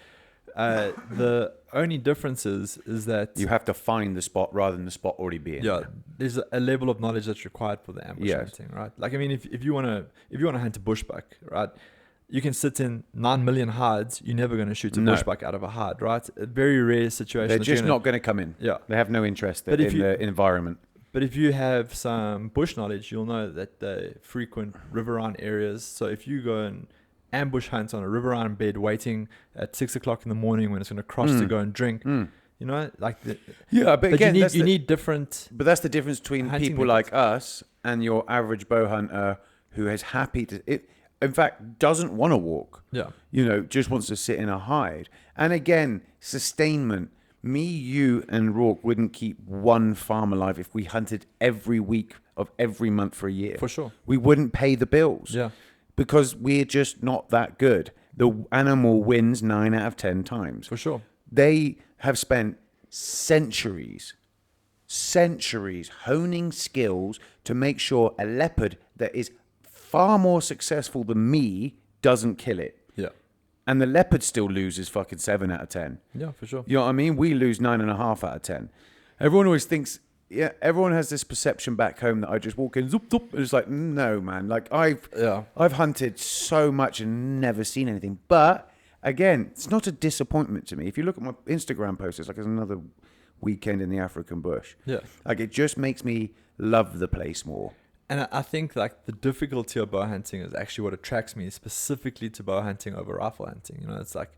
Speaker 2: The only difference is that
Speaker 1: You have to find the spot rather than the spot already being there.
Speaker 2: there's a level of knowledge that's required for the ambush hunting, right? Like, I mean, if you want to hunt a bushbuck, right, you can sit in 9 million hides. You're never going to shoot a bushbuck out of a hide, right? A very rare situation.
Speaker 1: They're just not going to come in.
Speaker 2: Yeah.
Speaker 1: They have no interest
Speaker 2: But
Speaker 1: in
Speaker 2: if you-
Speaker 1: the environment.
Speaker 2: But if you have some bush knowledge, you'll know that they frequent riverine areas. So if you go and ambush hunt on a riverine bed, waiting at 6 o'clock in the morning when it's going to cross to go and drink, like
Speaker 1: Yeah, but again,
Speaker 2: you need different.
Speaker 1: But that's the difference between
Speaker 2: hunting
Speaker 1: people like us and your average bow hunter who is happy to. In fact, doesn't want to walk.
Speaker 2: Yeah.
Speaker 1: Just wants to sit in a hide. And again, sustainment. Me, you, and Rourke wouldn't keep one farm alive if we hunted every week of every month for a year.
Speaker 2: For sure.
Speaker 1: We wouldn't pay the bills.
Speaker 2: Yeah.
Speaker 1: Because we're just not that good. The animal wins 9 out of 10 times.
Speaker 2: For sure.
Speaker 1: They have spent centuries honing skills to make sure a leopard that is far more successful than me doesn't kill it.
Speaker 2: Yeah.
Speaker 1: And the leopard still loses fucking 7 out of 10.
Speaker 2: Yeah, for sure.
Speaker 1: You know what I mean? We lose 9.5 out of 10. Everyone always thinks yeah, everyone has this perception back home that I just walk in, zoop, zoop, and it's like, no, man. Like I've hunted so much and never seen anything. But again, it's not a disappointment to me. If you look at my Instagram posts, it's like it's another weekend in the African bush.
Speaker 2: Yeah.
Speaker 1: Like it just makes me love the place more.
Speaker 2: And I think like the difficulty of bow hunting is actually what attracts me specifically to bow hunting over rifle hunting. You know, it's like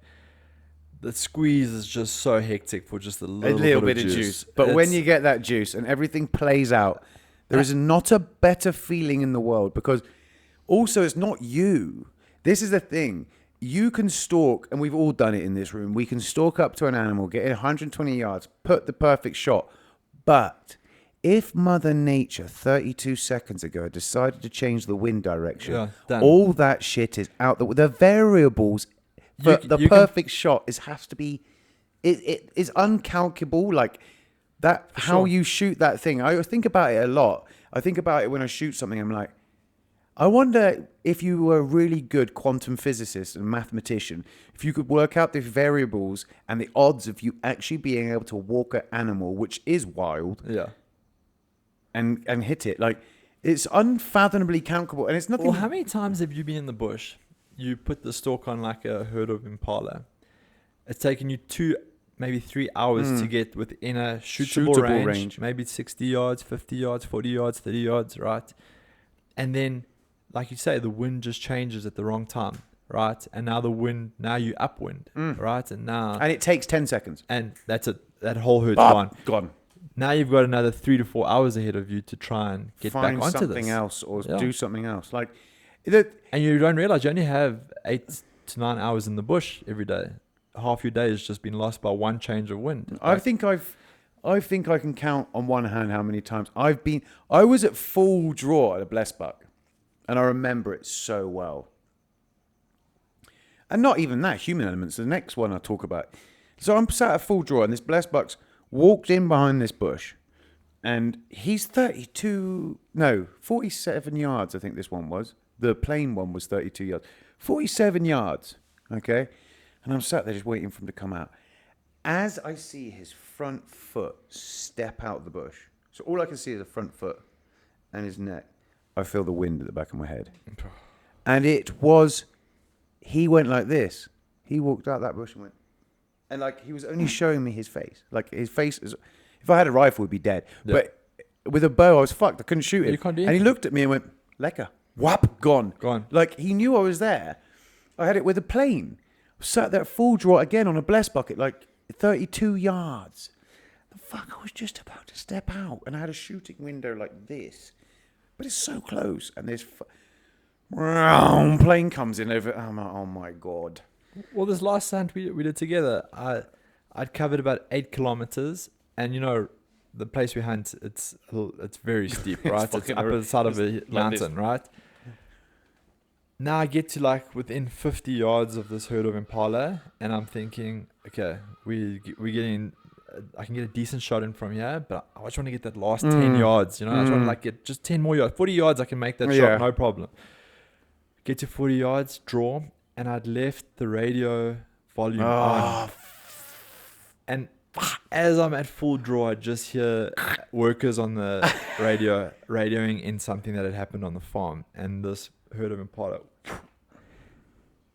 Speaker 2: the squeeze is just so hectic for just a little bit of juice.
Speaker 1: But when you get that juice and everything plays out, there is not a better feeling in the world, because also it's not you. This is the thing. You can stalk, and we've all done it in this room. We can stalk up to an animal, get it 120 yards, put the perfect shot. But if Mother Nature 32 seconds ago decided to change the wind direction, all that shit is out. The variables for the perfect shot has to be, it is uncalculable. Like that, how you shoot that thing. I think about it a lot. I think about it when I shoot something. I'm like, I wonder if you were a really good quantum physicist and mathematician, if you could work out the variables and the odds of you actually being able to walk an animal, which is wild, and hit it. Like, it's unfathomably calculable, and it's nothing.
Speaker 2: Well, how many times have you been in the bush? You put the stalk on like a herd of impala. It's taken you 2, maybe 3 hours to get within a shootable range, maybe 60 yards, 50 yards, 40 yards, 30 yards, right? And then, like you say, the wind just changes at the wrong time, right? And now now you upwind, right? And
Speaker 1: it takes 10 seconds.
Speaker 2: And that's it. That whole herd's
Speaker 1: gone.
Speaker 2: Now you've got another 3 to 4 hours ahead of you to try and get back onto this.
Speaker 1: Find something else or do something else. Like,
Speaker 2: and you don't realize you only have 8 to 9 hours in the bush every day. Half your day has just been lost by one change of wind.
Speaker 1: I think I can count on one hand how many times I was at full draw at a blessed buck, and I remember it so well. And not even that, human elements, the next one I'll talk about. So I'm sat at full draw, and this blessed buck's walked in behind this bush, and he's 47 yards, I think this one was. The plain one was 32 yards. 47 yards, okay? And I'm sat there just waiting for him to come out. As I see his front foot step out of the bush, so all I can see is a front foot and his neck, I feel the wind at the back of my head. And he went like this. He walked out that bush and went. And like, he was only showing me his face. Like, his face is, if I had a rifle, he'd be dead. Yeah. But with a bow, I was fucked. I couldn't shoot him.
Speaker 2: You can't do
Speaker 1: and he looked at me and went, lekker. Whap, gone. Like, he knew I was there. I had it with a plane. I sat there at full draw again on a blessed bucket, like 32 yards. The fuck, I was just about to step out, and I had a shooting window like this. But it's so close, and this plane comes in over. I'm like, oh my God.
Speaker 2: Well, this last hunt we did together, I'd covered about 8 kilometers, and you know, the place we hunt, it's very steep, right? It's up the side of a mountain, right? Now I get to like within 50 yards of this herd of impala, and I'm thinking, okay, we're getting, I can get a decent shot in from here, but I just want to get that last 10 yards, you know? I just want to like get just 10 more yards. 40 yards, I can make that shot, no problem. Get to 40 yards, draw, and I'd left the radio volume on. And as I'm at full draw, I just hear workers on the radio radioing in something that had happened on the farm. And this herd of impala,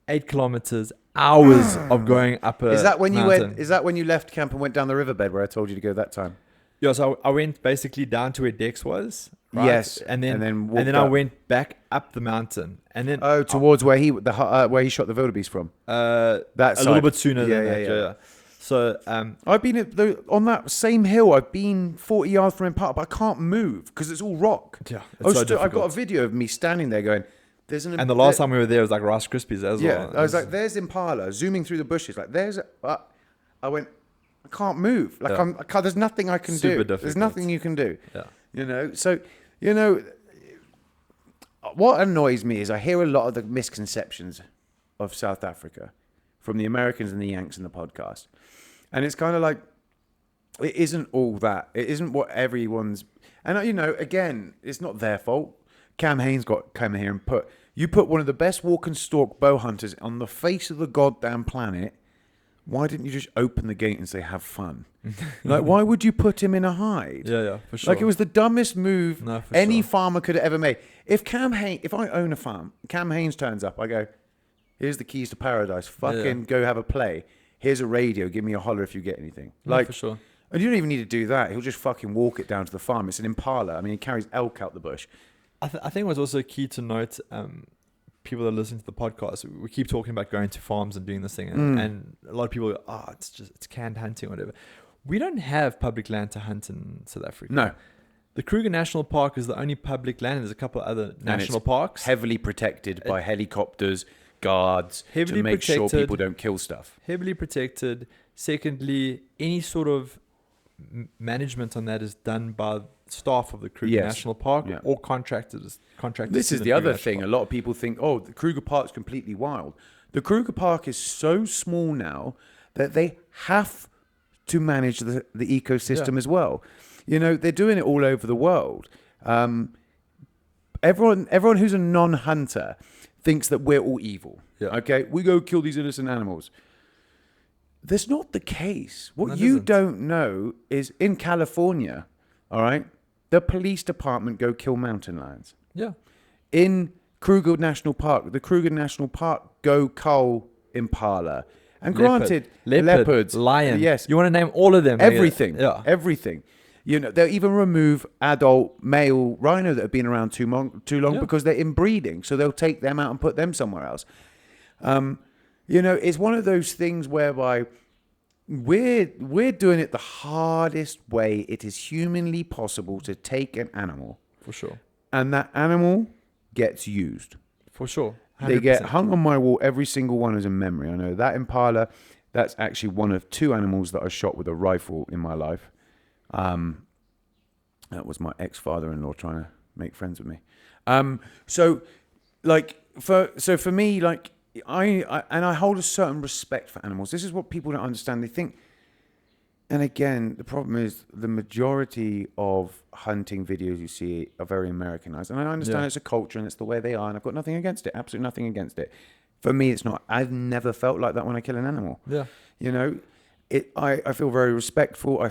Speaker 2: 8 kilometers, hours of going up a mountain.
Speaker 1: Is that when you left camp and went down the riverbed where I told you to go that time?
Speaker 2: Yeah, so I went basically down to where Dex was. Right?
Speaker 1: Yes,
Speaker 2: and then I went back up the mountain, and then
Speaker 1: towards where he shot the wildebeest from.
Speaker 2: That a little bit sooner than that. Yeah. So
Speaker 1: I've been on that same hill. I've been 40 yards from Impala, but I can't move because it's all rock.
Speaker 2: Yeah,
Speaker 1: I've got a video of me standing there going, "There's an."
Speaker 2: And the last time we were there was like Rice Krispies as well.
Speaker 1: Yeah, I was like, "There's Impala," zooming through the bushes. Like, I went, I can't move. Like there's nothing I can do.
Speaker 2: Difficult.
Speaker 1: There's nothing you can do.
Speaker 2: Yeah.
Speaker 1: You know, so, you know, what annoys me is I hear a lot of the misconceptions of South Africa from the Americans and the Yanks in the podcast. And it's kind of like, it isn't all that. It isn't what everyone's... And, you know, again, it's not their fault. Cam Haynes come here and put one of the best walk and stalk bow hunters on the face of the goddamn planet why didn't you just open the gate and say, have fun? Like, why would you put him in a hide?
Speaker 2: Yeah, for sure.
Speaker 1: Like, it was the dumbest move
Speaker 2: For
Speaker 1: any
Speaker 2: sure.
Speaker 1: farmer could have ever made. If I own a farm, Cam Haynes turns up, I go, here's the keys to paradise. Fucking go have a play. Here's a radio. Give me a holler if you get anything. Like,
Speaker 2: for sure.
Speaker 1: And you don't even need to do that. He'll just fucking walk it down to the farm. It's an Impala. I mean, he carries elk out the bush.
Speaker 2: I think what's also key to note, people that listen to the podcast, we keep talking about going to farms and doing this thing, and a lot of people go, it's canned hunting or whatever. We don't have public land to hunt in South Africa.
Speaker 1: No.
Speaker 2: The Kruger National Park is the only public land. There's a couple of other national parks.
Speaker 1: Heavily protected by helicopters, guards, to make sure people don't kill stuff.
Speaker 2: Heavily protected. Secondly, any sort of management on that is done by staff of the Kruger National Park or contractors.
Speaker 1: This is the other thing. A lot of people think, the Kruger Park's completely wild. The Kruger Park is so small now that they have to manage the ecosystem as well. You know, they're doing it all over the world. Everyone who's a non-hunter thinks that we're all evil. Yeah. Okay, we go kill these innocent animals. That's not the case. What you don't know is in California, all right, the police department go kill mountain lions.
Speaker 2: Yeah.
Speaker 1: In Kruger National Park, the Kruger National Park go cull impala. And granted, leopards,
Speaker 2: lion.
Speaker 1: Yes.
Speaker 2: You want to name all of them?
Speaker 1: Everything. Yeah. Everything. You know, they'll even remove adult male rhino that have been around too long because they're inbreeding. So they'll take them out and put them somewhere else. You know, it's one of those things whereby we're doing it the hardest way it is humanly possible to take an animal.
Speaker 2: For sure.
Speaker 1: And that animal gets used.
Speaker 2: For sure. 100%.
Speaker 1: They get hung on my wall. Every single one is a memory. I know that impala, that's actually one of 2 animals that I shot with a rifle in my life. That was my ex-father-in-law trying to make friends with me. So for me, like, I hold a certain respect for animals. This is what people don't understand. They think, and again, the problem is the majority of hunting videos you see are very Americanized. And I understand it's a culture and it's the way they are, and I've got nothing against it, absolutely nothing against it. For me, it's not. I've never felt like that when I kill an animal. Yeah. You know, I feel very respectful. I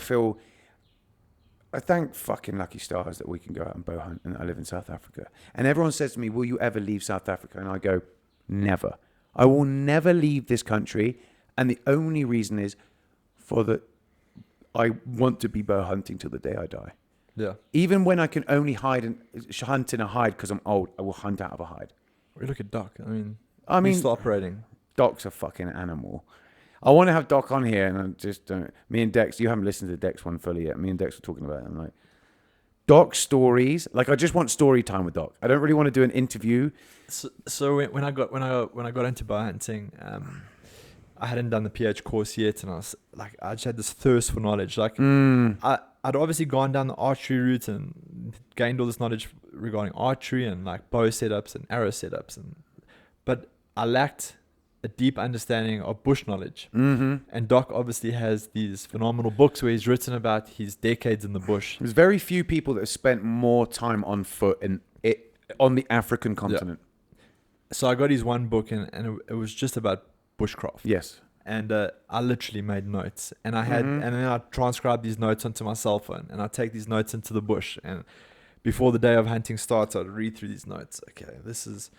Speaker 1: thank fucking lucky stars that we can go out and bow hunt, and I live in South Africa. And everyone says to me, will you ever leave South Africa? And I go, never. I will never leave this country. And the only reason is I want to be bow hunting till the day I die. Yeah. Even when I can only hunt in a hide because I'm old, I will hunt out of a hide.
Speaker 2: We look at Doc. I mean, he's still operating.
Speaker 1: Doc's a fucking animal. I want to have Doc on here, and I just don't. Me and Dex, you haven't listened to Dex one fully yet. Me and Dex were talking about it. I'm like, Doc's stories. Like, I just want story time with Doc. I don't really want to do an interview.
Speaker 2: So when I got into bow hunting, I hadn't done the PH course yet, and I just had this thirst for knowledge. Like, I'd obviously gone down the archery route and gained all this knowledge regarding archery and like bow setups and arrow setups, but I lacked a deep understanding of bush knowledge. Mm-hmm. And Doc obviously has these phenomenal books where he's written about his decades in the bush.
Speaker 1: There's very few people that have spent more time on foot on the African continent.
Speaker 2: Yeah. So I got his one book, and it was just about bushcraft.
Speaker 1: Yes.
Speaker 2: And I literally made notes, and and then I transcribed these notes onto my cell phone, and I take these notes into the bush, and before the day of hunting starts, I'd read through these notes. Okay, this is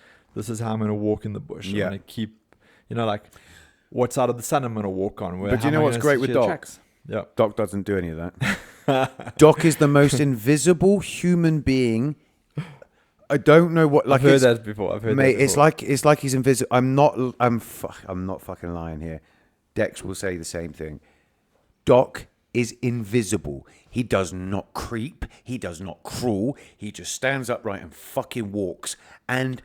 Speaker 2: how I'm going to walk in the bush. Yeah. I'm going to keep, like, what side of the sun I'm going to walk on.
Speaker 1: But you know what's great with Doc? Yeah. Doc doesn't do any of that. Doc is the most invisible human being. I don't know what. Like,
Speaker 2: I've heard that before.
Speaker 1: It's like he's invisible. I'm not fucking lying here. Dex will say the same thing. Doc is invisible. He does not creep. He does not crawl. He just stands upright and fucking walks. And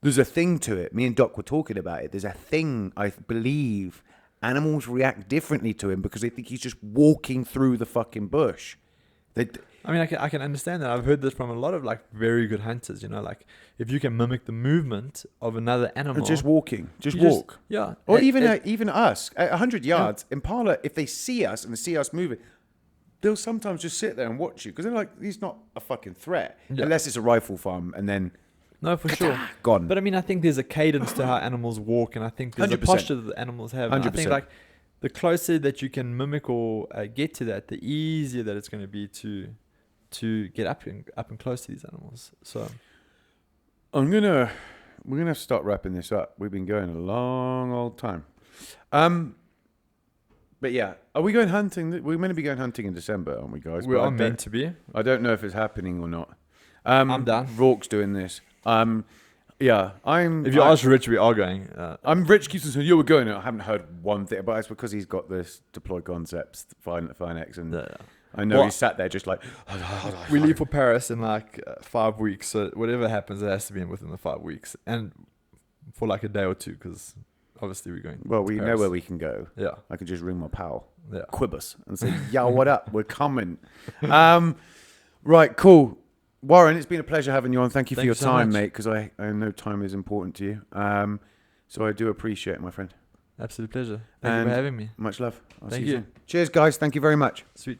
Speaker 1: there's a thing to it. Me and Doc were talking about it. There's a thing, I believe, animals react differently to him because they think he's just walking through the fucking bush.
Speaker 2: I can understand that. I've heard this from a lot of like very good hunters, like if you can mimic the movement of another animal.
Speaker 1: Just walking. Just walk.
Speaker 2: Yeah.
Speaker 1: Or even us, at 100 yards, Impala, if they see us and they see us moving, they'll sometimes just sit there and watch you because they're like, he's not a fucking threat. Yeah. Unless it's a rifle farm and then...
Speaker 2: No, for sure.
Speaker 1: Gone.
Speaker 2: But I think there's a cadence to how animals walk, and I think there's 100%. A posture that the animals have. 100%. I think like the closer that you can mimic or get to that, the easier that it's going to be to get up and close to these animals. So
Speaker 1: we're gonna start wrapping this up. We've been going a long old time. But yeah, are we going hunting? We're meant to be going hunting in December, aren't we, guys?
Speaker 2: we are meant to be.
Speaker 1: I don't know if it's happening or not.
Speaker 2: I'm done.
Speaker 1: Rourke's doing this. Yeah,
Speaker 2: If you ask Rich, we are going.
Speaker 1: I'm Rich keeps on saying, we're going. I haven't heard one thing, but it's because he's got this deploy concepts, Fine X, and I know he sat there just like.
Speaker 2: We leave for Paris in like 5 weeks, so whatever happens, it has to be within the 5 weeks, and for like a day or two, because obviously we're going.
Speaker 1: Well, we know where we can go.
Speaker 2: Yeah,
Speaker 1: I can just ring my pal,
Speaker 2: yeah,
Speaker 1: Quibus, and say, "Yo, what up? We're coming." Right, cool. Warren, it's been a pleasure having you on. Thank you for your time, mate, because I know time is important to you. So I do appreciate it, my friend.
Speaker 2: Absolute pleasure. Thank you for having me.
Speaker 1: Much love.
Speaker 2: Thank you.
Speaker 1: Cheers, guys. Thank you very much.
Speaker 2: Sweet.